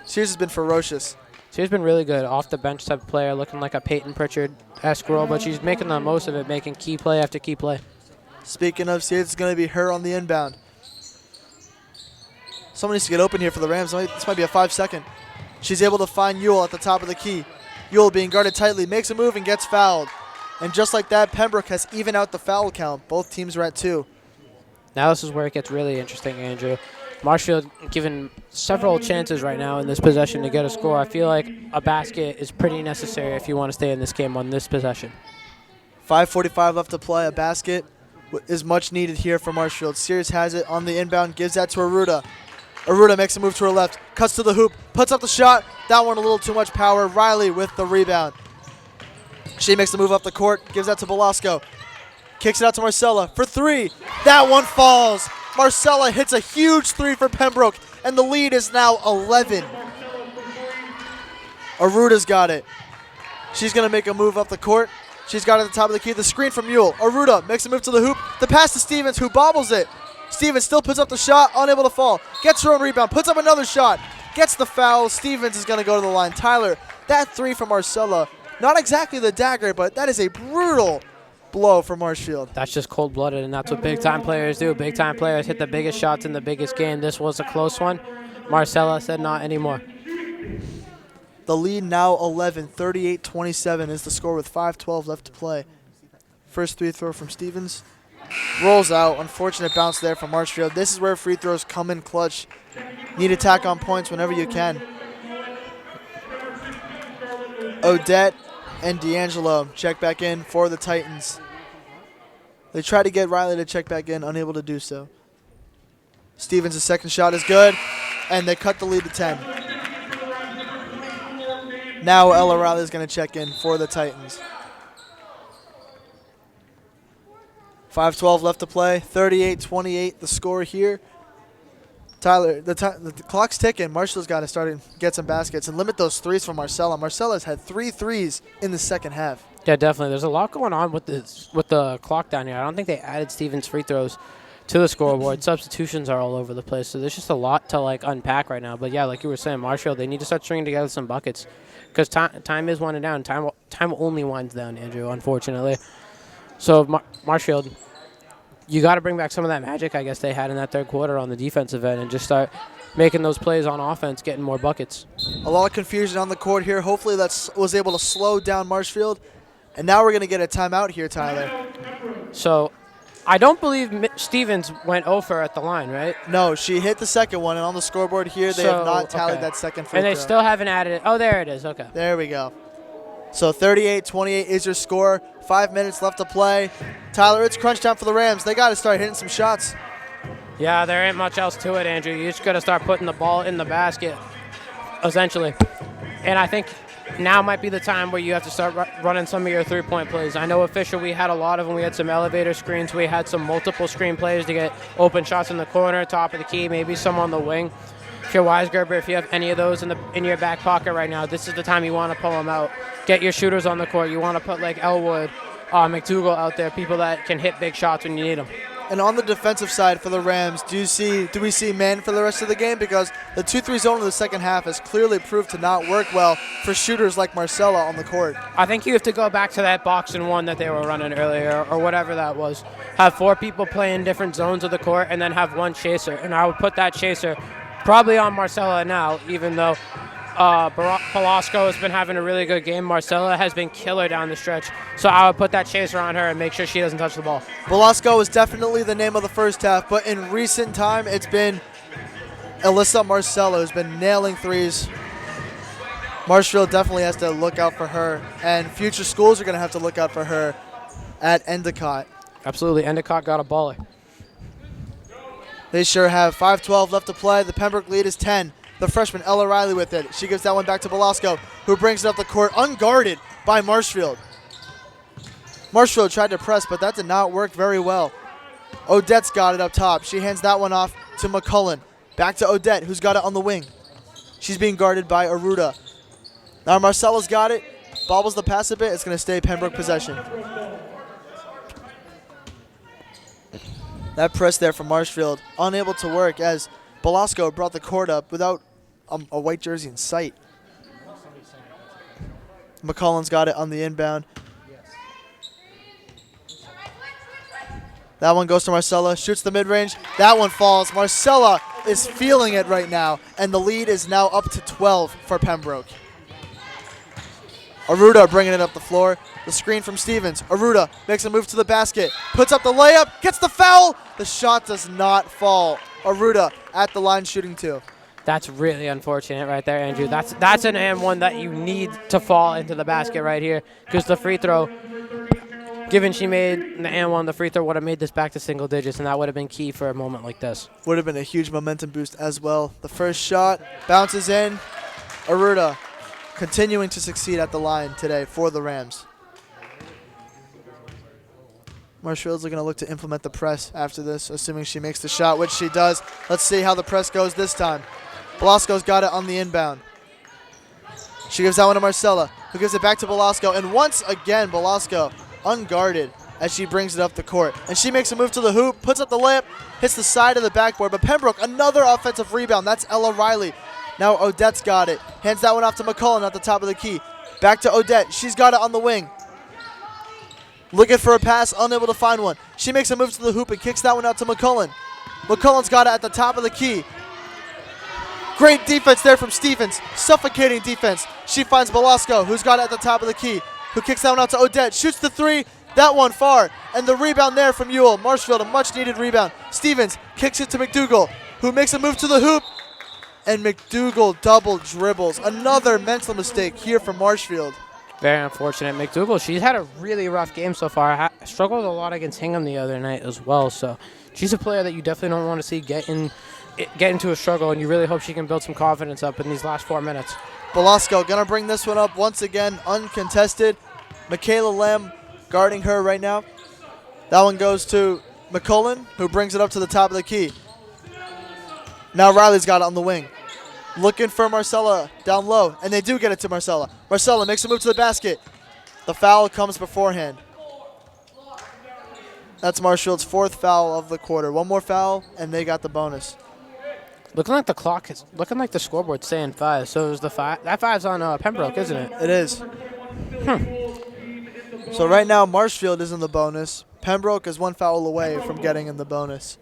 Sears has been ferocious. She's been really good, off the bench type of player, looking like a Peyton Pritchard-esque role, but she's making the most of it, making key play after key play. Speaking of Sears, it's going to be her on the inbound. Someone needs to get open here for the Rams. This might be a 5-second. She's able to find Ewell at the top of the key. Ewell being guarded tightly, makes a move and gets fouled. And just like that, Pembroke has even out the foul count. Both teams are at 2. Now this is where it gets really interesting, Andrew. Marshfield given several chances right now in this possession to get a score. I feel like a basket is pretty necessary if you want to stay in this game on this possession. 5:45 left to play. A basket is much needed here for Marshfield. Sears has it on the inbound, gives that to Aruda. Aruda makes a move to her left, cuts to the hoop, puts up the shot. That one a little too much power. Riley with the rebound. She makes the move up the court, gives that to Belasco. Kicks it out to Marcella for 3. That one falls. Marcella hits a huge 3 for Pembroke, and the lead is now 11. Aruda's got it. She's going to make a move up the court. She's got it at the top of the key. The screen from Ewell. Aruda makes a move to the hoop. The pass to Stevens, who bobbles it. Stevens still puts up the shot, unable to fall. Gets her own rebound, puts up another shot. Gets the foul. Stevens is going to go to the line. Tyler, that 3 from Marcella, not exactly the dagger, but that is a brutal blow for Marshfield. That's just cold-blooded, and that's what big-time players do. Big-time players hit the biggest shots in the biggest game. This was a close one. Marcella said not anymore. The lead now 11, 38-27 is the score with 5:12 left to play. First free throw from Stevens. Rolls out. Unfortunate bounce there from Marshfield. This is where free throws come in clutch. Need attack on points whenever you can. Odette and D'Angelo check back in for the Titans. They try to get Riley to check back in, unable to do so. Stevens' second shot is good, and they cut the lead to 10. Now Ella Riley is going to check in for the Titans. 5:12 left to play, 38-28 the score here. Tyler, the clock's ticking. Marshall's got to start and get some baskets and limit those threes from Marcella. Marcella's had 3 threes in the second half. Yeah, definitely. There's a lot going on with the clock down here. I don't think they added Stevens' free throws to the scoreboard. Substitutions are all over the place, so there's just a lot to unpack right now. But yeah, like you were saying, Marshfield, they need to start stringing together some buckets because time is winding down. Time only winds down, Andrew, unfortunately. So Marshfield, you got to bring back some of that magic I guess they had in that third quarter on the defensive end and just start making those plays on offense, getting more buckets. A lot of confusion on the court here. Hopefully that was able to slow down Marshfield. And now we're going to get a timeout here, Tyler. So I don't believe Stevens went over at the line, right? No, she hit the second one, and on the scoreboard here, they have not tallied that second free throw. And they still haven't added it. Oh, there it is. Okay. There we go. So 38-28 is your score. 5 minutes left to play. Tyler, it's crunch time for the Rams. They got to start hitting some shots. Yeah, there ain't much else to it, Andrew. You just got to start putting the ball in the basket, essentially. And I think now might be the time where you have to start running some of your three-point plays. I know at Fisher we had a lot of them. We had some elevator screens. We had some multiple screen plays to get open shots in the corner, top of the key, maybe some on the wing. If you're Weisgerber, if you have any of those in your back pocket right now, this is the time you want to pull them out. Get your shooters on the court. You want to put like Elwood, McDougal out there, people that can hit big shots when you need them. And on the defensive side for the Rams, do we see man for the rest of the game? Because the 2-3 zone in the second half has clearly proved to not work well for shooters like Marcella on the court. I think you have to go back to that box and one that they were running earlier or whatever that was. Have 4 people play in different zones of the court and then have 1 chaser. And I would put that chaser probably on Marcella now, even though Pelasco has been having a really good game. Marcella has been killer down the stretch. So I would put that chaser on her and make sure she doesn't touch the ball. Velasco is definitely the name of the first half, but in recent time, it's been Alyssa Marcella who's been nailing threes. Marshfield definitely has to look out for her, and future schools are going to have to look out for her at Endicott. Absolutely. Endicott got a baller. They sure have. 5:12 left to play. The Pembroke lead is 10. The freshman Ella Riley with it. She gives that one back to Velasco, who brings it up the court unguarded by Marshfield. Marshfield tried to press, but that did not work very well. Odette's got it up top. She hands that one off to McCullen. Back to Odette, who's got it on the wing. She's being guarded by Aruda. Now Marcella's got it. Bobbles the pass a bit. It's going to stay Pembroke possession. That press there from Marshfield, unable to work as Velasco brought the court up without a white jersey in sight. McCullen's got it on the inbound. That one goes to Marcella, shoots the mid-range. That one falls. Marcella is feeling it right now, and the lead is now up to 12 for Pembroke. Aruda bringing it up the floor. The screen from Stevens. Aruda makes a move to the basket, puts up the layup, gets the foul. The shot does not fall. Aruda at the line shooting 2. That's really unfortunate right there, Andrew. That's an and one that you need to fall into the basket right here, because the free throw, given she made the and one, the free throw would have made this back to single digits, and that would have been key for a moment like this. Would have been a huge momentum boost as well. The first shot bounces in. Aruda continuing to succeed at the line today for the Rams. Marshfield's going to look to implement the press after this, assuming she makes the shot, which she does. Let's see how the press goes this time. Velasco's got it on the inbound. She gives that one to Marcella, who gives it back to Velasco. And once again, Velasco unguarded as she brings it up the court. And she makes a move to the hoop, puts up the layup, hits the side of the backboard. But Pembroke, another offensive rebound. That's Ella Riley. Now Odette's got it. Hands that one off to McCullen at the top of the key. Back to Odette. She's got it on the wing. Looking for a pass, unable to find one. She makes a move to the hoop and kicks that one out to McCullen. McCullen's got it at the top of the key. Great defense there from Stevens. Suffocating defense. She finds Velasco, who's got it at the top of the key, who kicks that one out to Odette. Shoots the 3. That one far. And the rebound there from Ewell. Marshfield, a much-needed rebound. Stevens kicks it to McDougal, who makes a move to the hoop. And McDougal double dribbles. Another mental mistake here from Marshfield. Very unfortunate. McDougal, she's had a really rough game so far. Struggled a lot against Hingham the other night as well. So she's a player that you definitely don't want to see get into a struggle, and you really hope she can build some confidence up in these last 4 minutes. Velasco going to bring this one up once again, uncontested. Michaela Lamb guarding her right now. That one goes to McCullen, who brings it up to the top of the key. Now Riley's got it on the wing. Looking for Marcella down low, and they do get it to Marcella. Marcella makes a move to the basket. The foul comes beforehand. That's Marshfield's 4th foul of the quarter. One more foul, and they got the bonus. Looking like the clock is looking like the scoreboard's saying 5. So is the 5? That 5's on Pembroke, isn't it? It is. So right now Marshfield is in the bonus. Pembroke is 1 foul away from getting in the bonus.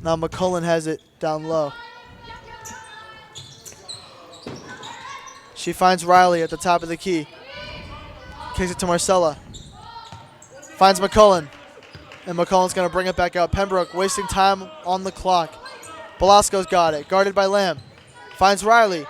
Now McCullen has it down low. She finds Riley at the top of the key. Kicks it to Marcella. Finds McCullen. And McCullen's going to bring it back out. Pembroke wasting time on the clock. Velasco's got it. Guarded by Lamb. Finds Riley.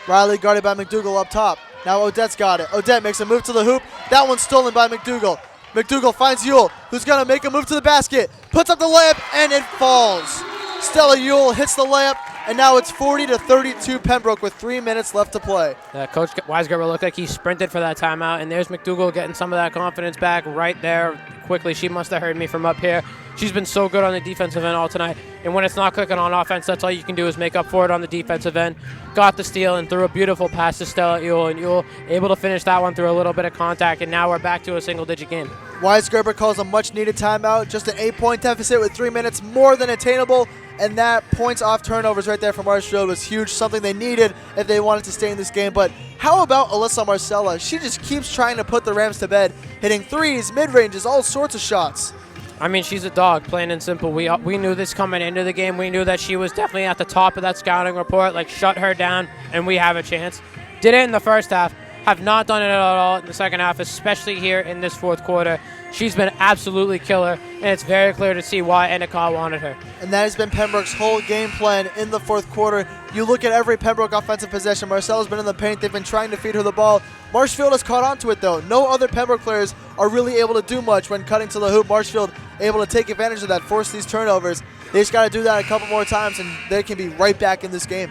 Riley guarded by McDougal up top. Now Odette's got it. Odette makes a move to the hoop. That one's stolen by McDougal. McDougal finds Ewell, who's going to make a move to the basket. Puts up the layup, and it falls. Stella Ewell hits the layup. And now it's 40-32 Pembroke with 3 minutes left to play. Coach Weisgerber looked like he sprinted for that timeout, and there's McDougal getting some of that confidence back right there quickly. She must have heard me from up here. She's been so good on the defensive end all tonight. And when it's not clicking on offense, that's all you can do is make up for it on the defensive end. Got the steal and threw a beautiful pass to Stella Ewell, and Ewell able to finish that one through a little bit of contact, and now we're back to a single-digit game. Weisgerber calls a much-needed timeout. Just an 8-point deficit with 3 minutes more than attainable, and that points off turnovers right there from Marshfield was huge, something they needed if they wanted to stay in this game. But how about Alyssa Marcella? She just keeps trying to put the Rams to bed, hitting threes, mid-ranges, all sorts of shots. I mean, she's a dog, plain and simple. We knew this coming into the game. We knew that she was definitely at the top of that scouting report. Like, shut her down, and we have a chance. Did it in the first half. Have not done it at all in the second half, especially here in this fourth quarter. She's been absolutely killer, and it's very clear to see why Endicott wanted her. And that has been Pembroke's whole game plan in the fourth quarter. You look at every Pembroke offensive possession. Marcella's been in the paint. They've been trying to feed her the ball. Marshfield has caught on to it, though. No other Pembroke players are really able to do much when cutting to the hoop. Marshfield able to take advantage of that, force these turnovers. They just got to do that a couple more times, and they can be right back in this game.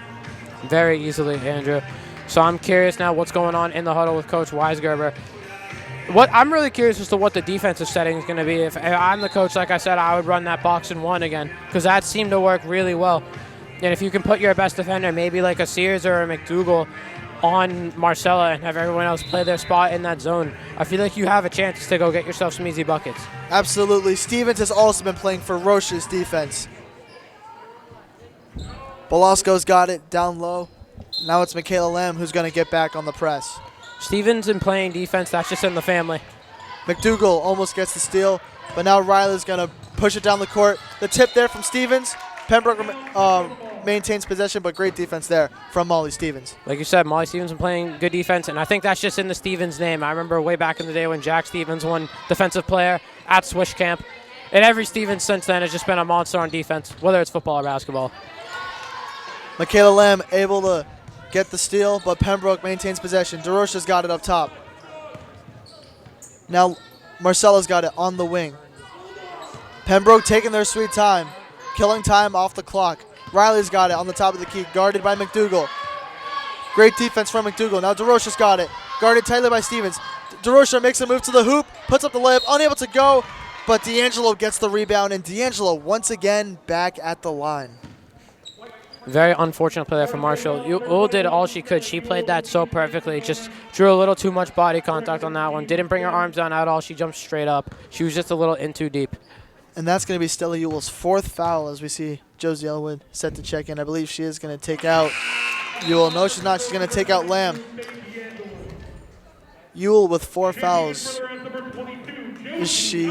Very easily, Andrew. So I'm curious now what's going on in the huddle with Coach Weisgerber. I'm really curious as to what the defensive setting is going to be. If I'm the coach, like I said, I would run that box and one again because that seemed to work really well. And if you can put your best defender, maybe like a Sears or a McDougal, on Marcella and have everyone else play their spot in that zone, I feel like you have a chance to go get yourself some easy buckets. Absolutely. Stevens has also been playing ferocious defense. Belasco's got it down low. Now it's Michaela Lamb who's going to get back on the press. Stevens in playing defense, that's just in the family. McDougal almost gets the steal, but now Riley's going to push it down the court. The tip there from Stevens. Pembroke maintains possession, but great defense there from Molly Stevens. Like you said, Molly Stevens been playing good defense, and I think that's just in the Stevens name. I remember way back in the day when Jack Stevens won Defensive Player at Swish Camp, and every Stevens since then has just been a monster on defense, whether it's football or basketball. Michaela Lamb able to get the steal, but Pembroke maintains possession. DeRocha's got it up top. Now Marcella's got it on the wing. Pembroke taking their sweet time, killing time off the clock. Riley's got it on the top of the key, guarded by McDougal. Great defense from McDougal. Now DeRocha's got it, guarded tightly by Stevens. DeRocha makes a move to the hoop, puts up the layup, unable to go, but D'Angelo gets the rebound, and D'Angelo once again back at the line. Very unfortunate play there from Marshall. Ewell did all she could. She played that so perfectly. Just drew a little too much body contact on that one. Didn't bring her arms down at all. She jumped straight up. She was just a little in too deep. And that's going to be Stella Ewell's fourth foul as we see Josie Elwood set to check in. I believe she is going to take out Ewell. No, she's not. She's going to take out Lamb. Ewell with 4 fouls. Is she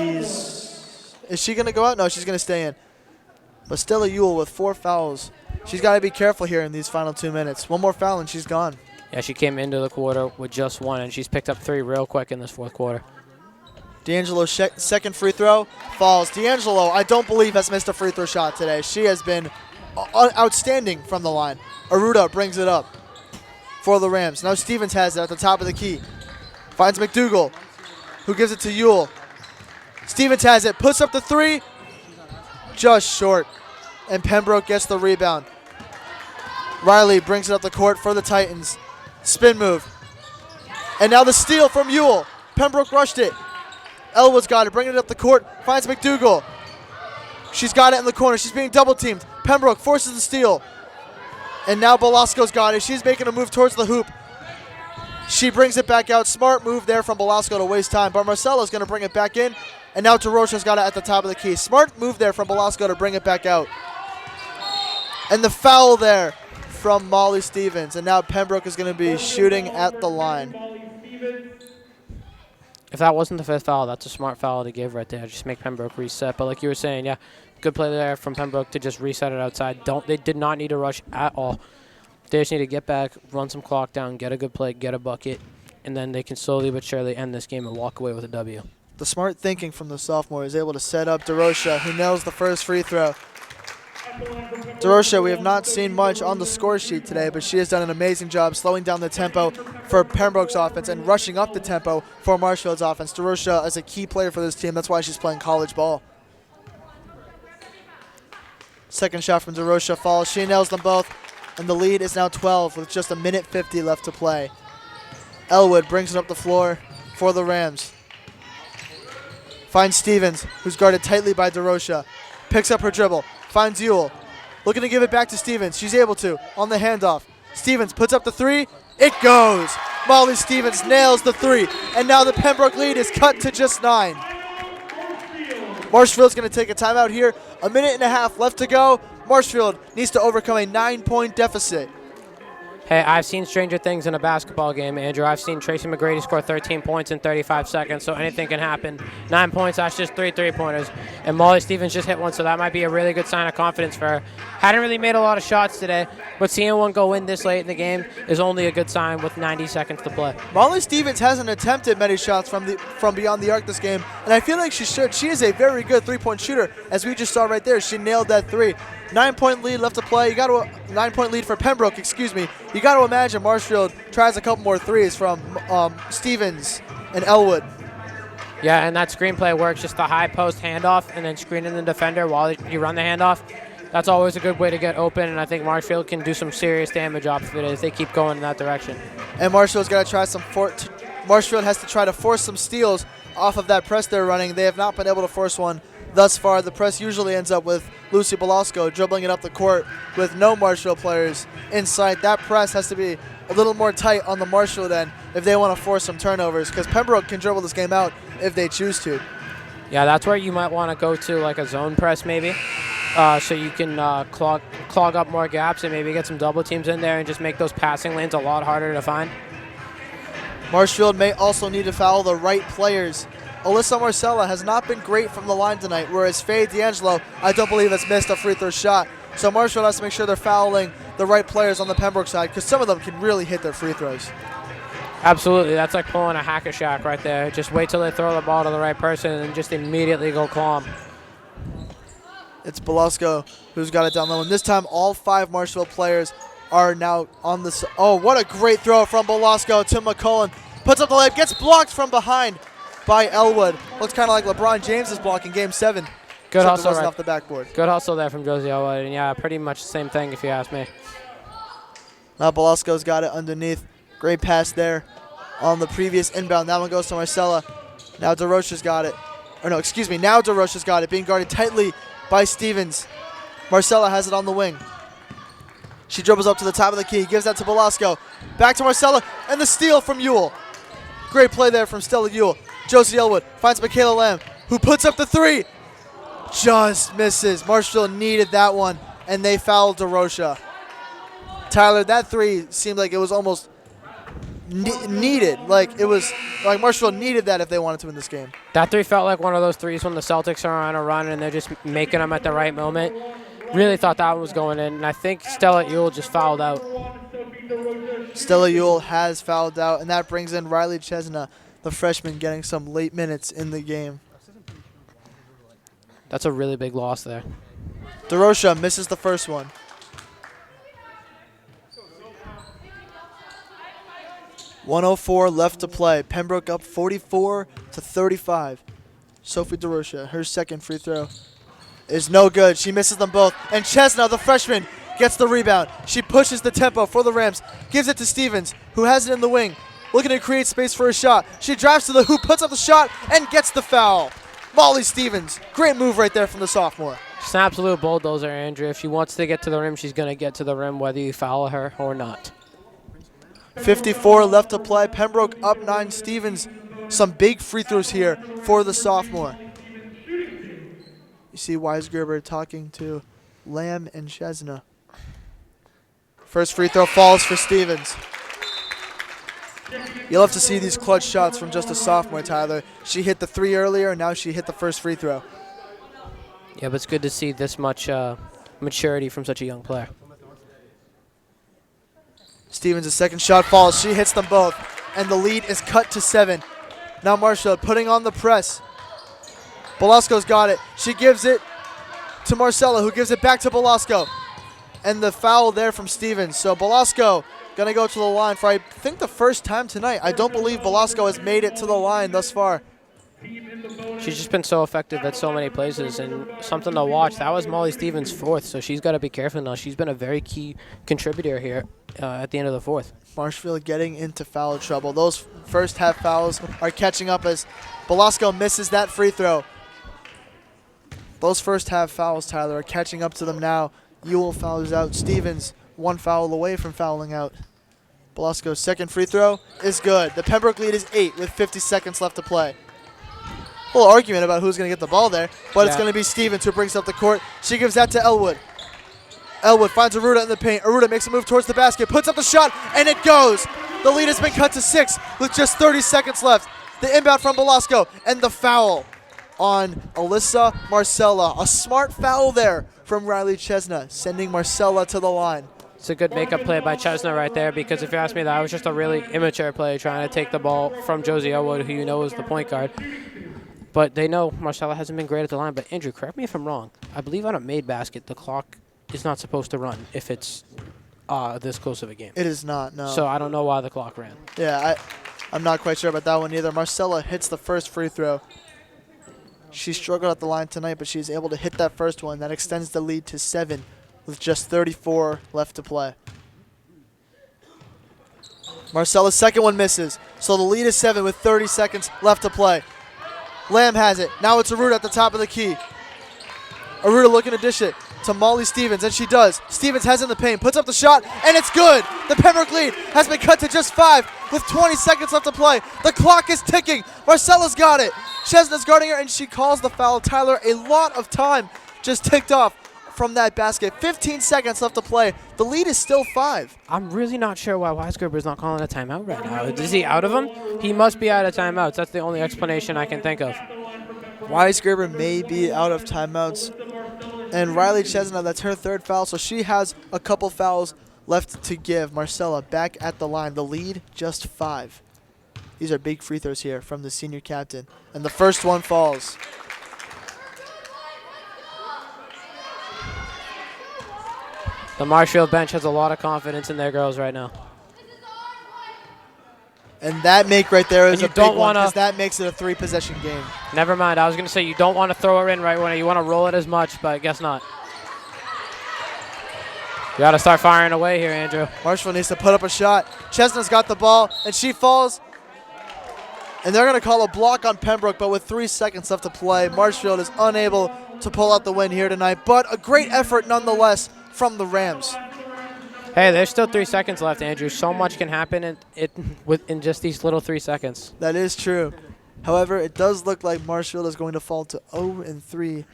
going to go out? No, she's going to stay in. But Stella Ewell with 4 fouls. She's got to be careful here in these final 2 minutes. One more foul and she's gone. Yeah, she came into the quarter with just 1, and she's picked up 3 real quick in this fourth quarter. D'Angelo's second free throw falls. D'Angelo, I don't believe, has missed a free throw shot today. She has been outstanding from the line. Aruda brings it up for the Rams. Now Stevens has it at the top of the key. Finds McDougal, who gives it to Ewell. Stevens has it, puts up the 3, just short. And Pembroke gets the rebound. Riley brings it up the court for the Titans. Spin move. And now the steal from Ewell. Pembroke rushed it. Elwood's got it, bringing it up the court, finds McDougal. She's got it in the corner. She's being double teamed. Pembroke forces the steal. And now Belasco's got it. She's making a move towards the hoop. She brings it back out. Smart move there from Belasco to waste time. But Marcella's going to bring it back in. And now DeRocha's got it at the top of the key. Smart move there from Belasco to bring it back out. And the foul there from Molly Stevens. And now Pembroke is going to be shooting at the line. If that wasn't the 5th foul, that's a smart foul to give right there. Just make Pembroke reset. But like you were saying, yeah, good play there from Pembroke to just reset it outside. They did not need to rush at all. They just need to get back, run some clock down, get a good play, get a bucket, and then they can slowly but surely end this game and walk away with a W. The smart thinking from the sophomore is able to set up DeRocha, who nails the first free throw. DeRocha, we have not seen much on the score sheet today, but she has done an amazing job slowing down the tempo for Pembroke's offense and rushing up the tempo for Marshfield's offense. DeRocha is a key player for this team. That's why she's playing college ball. Second shot from DeRocha falls. She nails them both, and the lead is now 12 with just 1:50 left to play. Elwood brings it up the floor for the Rams. Finds Stevens, who's guarded tightly by DeRocha. Picks up her dribble. Finds Ewell. Looking to give it back to Stevens. She's able to on the handoff. Stevens puts up the three. It goes. Molly Stevens nails the three. And now the Pembroke lead is cut to just 9. Marshfield's going to take a timeout here. A minute and a half left to go. Marshfield needs to overcome a 9-point deficit. Hey, I've seen stranger things in a basketball game, Andrew. I've seen Tracy McGrady score 13 points in 35 seconds, so anything can happen. 9 points, that's just 3 3-pointers. And Molly Stevens just hit one, so that might be a really good sign of confidence for her. Hadn't really made a lot of shots today, but seeing one go in this late in the game is only a good sign with 90 seconds to play. Molly Stevens hasn't attempted many shots from beyond the arc this game, and I feel like she should. She is a very good three-point shooter, as we just saw right there. She nailed that three. 9-point lead left to play. You got to 9-point lead for Pembroke. Excuse me. You got to imagine Marshfield tries a couple more threes from Stevens and Elwood. Yeah, and that screenplay works. Just the high post handoff and then screening the defender while you run the handoff. That's always a good way to get open, and I think Marshfield can do some serious damage off of it if they keep going in that direction. And Marshfield's got to try Marshfield has to try to force some steals off of that press they're running. They have not been able to force one thus far. The press usually ends up with Lucy Belasco dribbling it up the court with no Marshfield players inside. That press has to be a little more tight on the Marshfield end if they want to force some turnovers, because Pembroke can dribble this game out if they choose to. Yeah, that's where you might want to go to like a zone press maybe, so you can clog up more gaps and maybe get some double teams in there and just make those passing lanes a lot harder to find. Marshfield may also need to foul the right players. Alyssa Marcella has not been great from the line tonight, whereas Faye D'Angelo, I don't believe, has missed a free throw shot. So Marshfield has to make sure they're fouling the right players on the Pembroke side, because some of them can really hit their free throws. Absolutely. That's like pulling a hack-a-shack right there. Just wait till they throw the ball to the right person and just immediately go calm. It's Belasco who's got it down low. And this time, all 5 Marshfield players are now on the... Oh, what a great throw from Belasco to McCullen. Puts up the layup, gets blocked from behind by Elwood. Looks kind of like LeBron James is blocking Game 7. Good hustle off the backboard. Good hustle there from Josie Elwood. And yeah, pretty much the same thing if you ask me. Now Belasco's got it underneath. Great pass there on the previous inbound. That one goes to Marcella. Now DeRocha's got it. Or no, excuse me. Now DeRocha's got it, being guarded tightly by Stevens. Marcella has it on the wing. She dribbles up to the top of the key. Gives that to Belasco. Back to Marcella. And the steal from Ewell. Great play there from Stella Ewell. Josie Elwood finds Michaela Lamb, who puts up the three. Just misses. Marshfield needed that one, and they fouled DeRocha. Tyler, that three seemed like it was almost needed. Like, it was like Marshfield needed that if they wanted to win this game. That three felt like one of those threes when the Celtics are on a run and they're just making them at the right moment. Really thought that one was going in, and I think Stella Ewell just fouled out. Stella Ewell has fouled out, and that brings in Riley Chesna, the freshman, getting some late minutes in the game. That's a really big loss there. DeRocha misses the first one. .104 left to play. Pembroke up 44-35. Sophie DeRocha, her second free throw is no good. She misses them both. And Chesna, the freshman, gets the rebound. She pushes the tempo for the Rams. Gives it to Stevens, who has it in the wing. Looking to create space for a shot. She drives to the hoop, puts up the shot, and gets the foul. Molly Stevens. Great move right there from the sophomore. She's an absolute bulldozer, Andrew. If she wants to get to the rim, she's going to get to the rim whether you foul her or not. 54 left to play. Pembroke up 9. Stevens, some big free throws here for the sophomore. You see Weisgerber talking to Lamb and Chesna. First free throw falls for Stevens. You'll have to see these clutch shots from just a sophomore, Tyler. She hit the three earlier, and now she hit the first free throw. Yeah, but it's good to see this much maturity from such a young player. Stevens' second shot falls. She hits them both, and the lead is cut to 7. Now Marshfield putting on the press. Belasco's got it. She gives it to Marcella, who gives it back to Belasco. And the foul there from Stevens. So Belasco going to go to the line for, I think, the first time tonight. I don't believe Belasco has made it to the line thus far. She's just been so effective at so many places, and something to watch. That was Molly Stevens' fourth, so she's got to be careful now. She's been a very key contributor here at the end of the fourth. Marshfield getting into foul trouble. Those first half fouls are catching up as Velasco misses that free throw. Those first half fouls, Tyler, are catching up to them now. Ewell fouls out. Stevens 1 foul away from fouling out. Velasco's second free throw is good. The Pembroke lead is 8 with 50 seconds left to play. A little argument about who's going to get the ball there, but it's going to be Stevens who brings up the court. She gives that to Elwood. Elwood finds Aruda in the paint. Aruda makes a move towards the basket, puts up the shot, and it goes. The lead has been cut to 6 with just 30 seconds left. The inbound from Velasco, and the foul on Alyssa Marcella. A smart foul there from Riley Chesna, sending Marcella to the line. It's a good makeup play by Chesna right there, because if you ask me, that was just a really immature play trying to take the ball from Josie Elwood, who you know is the point guard. But they know Marcella hasn't been great at the line. But Andrew, correct me if I'm wrong. I believe on a made basket, the clock is not supposed to run if it's this close of a game. It is not, no. So I don't know why the clock ran. Yeah, I'm not quite sure about that one either. Marcella hits the first free throw. She struggled at the line tonight, but she's able to hit that first one. That extends the lead to 7 with just 34 left to play. Marcella's second one misses, so the lead is 7 with 30 seconds left to play. Lamb has it. Now it's Aruda at the top of the key. Aruda looking to dish it to Molly Stevens, and she does. Stevens has it in the paint, puts up the shot, and it's good. The Pembroke lead has been cut to just 5 with 20 seconds left to play. The clock is ticking. Marcella's got it. Chesna's guarding her, and she calls the foul. Tyler, a lot of time just ticked off from that basket. 15 seconds left to play. The lead is still 5. I'm really not sure why Weisgerber's not calling a timeout right now. Is he out of them? He must be out of timeouts. That's the only explanation I can think of. Weisgerber may be out of timeouts. And Riley Chesna, that's her third foul, so she has a couple fouls left to give. Marcella back at the line. The lead, just 5. These are big free throws here from the senior captain. And the first one falls. The Marshfield bench has a lot of confidence in their girls right now. And that make right there is a big one, because that makes it a 3-possession game. Never mind. I was going to say you don't want to throw her in right when you want to roll it as much, but I guess not. You got to start firing away here, Andrew. Marshfield needs to put up a shot. Chesna's got the ball, and she falls. And they're going to call a block on Pembroke, but with 3 seconds left to play, Marshfield is unable to pull out the win here tonight. But a great effort nonetheless from the Rams. Hey, there's still 3 seconds left, Andrew. So much can happen in just these little 3 seconds. That is true. However, it does look like Marshfield is going to fall to 0-3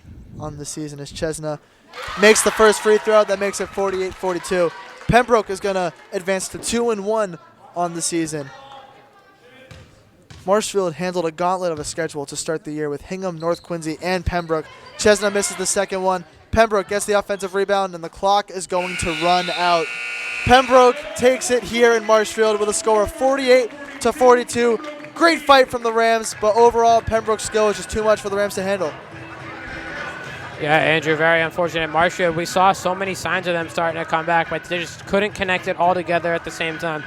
on the season as Chesna makes the first free throw. That makes it 48-42. Pembroke is going to advance to 2-1 on the season. Marshfield handled a gauntlet of a schedule to start the year with Hingham, North Quincy, and Pembroke. Chesna misses the second one. Pembroke gets the offensive rebound, and the clock is going to run out. Pembroke takes it here in Marshfield with a score of 48-42. Great fight from the Rams, but overall, Pembroke's skill is just too much for the Rams to handle. Yeah, Andrew, very unfortunate. Marshfield, we saw so many signs of them starting to come back, but they just couldn't connect it all together at the same time.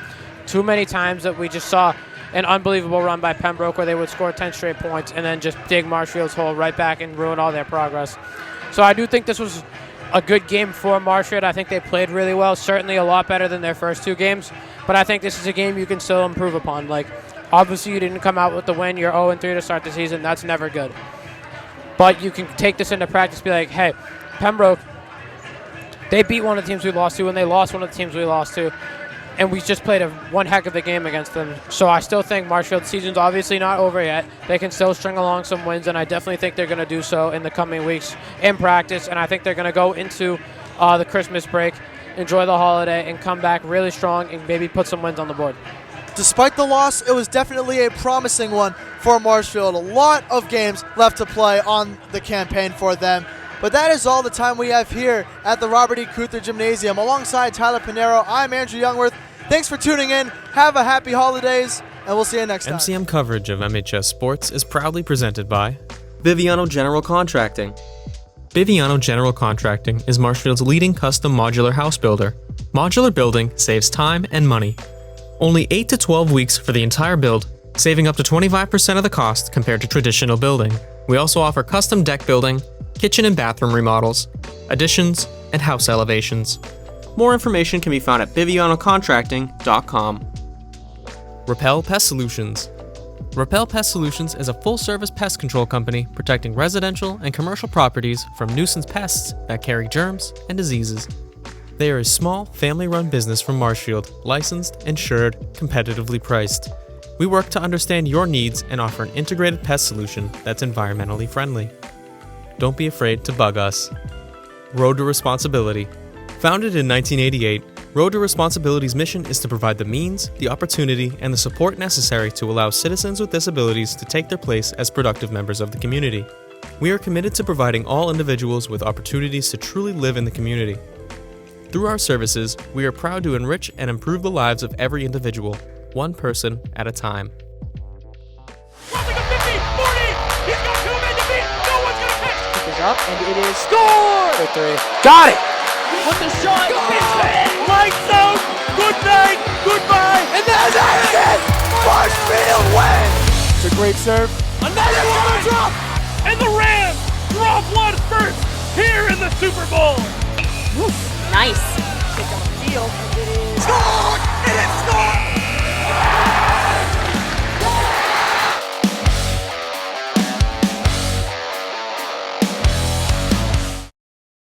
Too many times that we just saw an unbelievable run by Pembroke where they would score 10 straight points and then just dig Marshfield's hole right back and ruin all their progress. So I do think this was a good game for Marshfield. I think they played really well, certainly a lot better than their first 2 games. But I think this is a game you can still improve upon. Like, obviously you didn't come out with the win. You're 0-3 to start the season. That's never good. But you can take this into practice, be like, hey, Pembroke, they beat one of the teams we lost to, and they lost one of the teams we lost to. And we just played one heck of a game against them. So I still think Marshfield's season's obviously not over yet. They can still string along some wins, and I definitely think they're going to do so in the coming weeks in practice. And I think they're going to go into the Christmas break, enjoy the holiday, and come back really strong and maybe put some wins on the board. Despite the loss, it was definitely a promising one for Marshfield. A lot of games left to play on the campaign for them. But that is all the time we have here at the Robert E. Keuther Gymnasium. Alongside Tyler Pinheiro, I'm Andrew Youngworth. Thanks for tuning in. Have a happy holidays, and we'll see you next time. MCM coverage of MHS sports is proudly presented by Biviano General Contracting. Biviano General Contracting is Marshfield's leading custom modular house builder. Modular building saves time and money. Only 8 to 12 weeks for the entire build, saving up to 25% of the cost compared to traditional building. We also offer custom deck building, kitchen and bathroom remodels, additions, and house elevations. More information can be found at bivianocontracting.com. Repel Pest Solutions. Repel Pest Solutions is a full-service pest control company protecting residential and commercial properties from nuisance pests that carry germs and diseases. They are a small, family-run business from Marshfield, licensed, insured, competitively priced. We work to understand your needs and offer an integrated pest solution that's environmentally friendly. Don't be afraid to bug us. Road to Responsibility. Founded in 1988, Road to Responsibility's mission is to provide the means, the opportunity, and the support necessary to allow citizens with disabilities to take their place as productive members of the community. We are committed to providing all individuals with opportunities to truly live in the community. Through our services, we are proud to enrich and improve the lives of every individual, one person at a time. Crossing a 50, 40. He's got 2 men to beat. No one's going to catch. Kick is up, and it is scored. For three. Got it! With the shot. Lights out. Good night. Goodbye. And that's it. Marshfield wins. It's a great serve. Another one drop. And the Rams drop one first here in the Super Bowl. Nice. Kick on the field, and it is Scored. It is scored.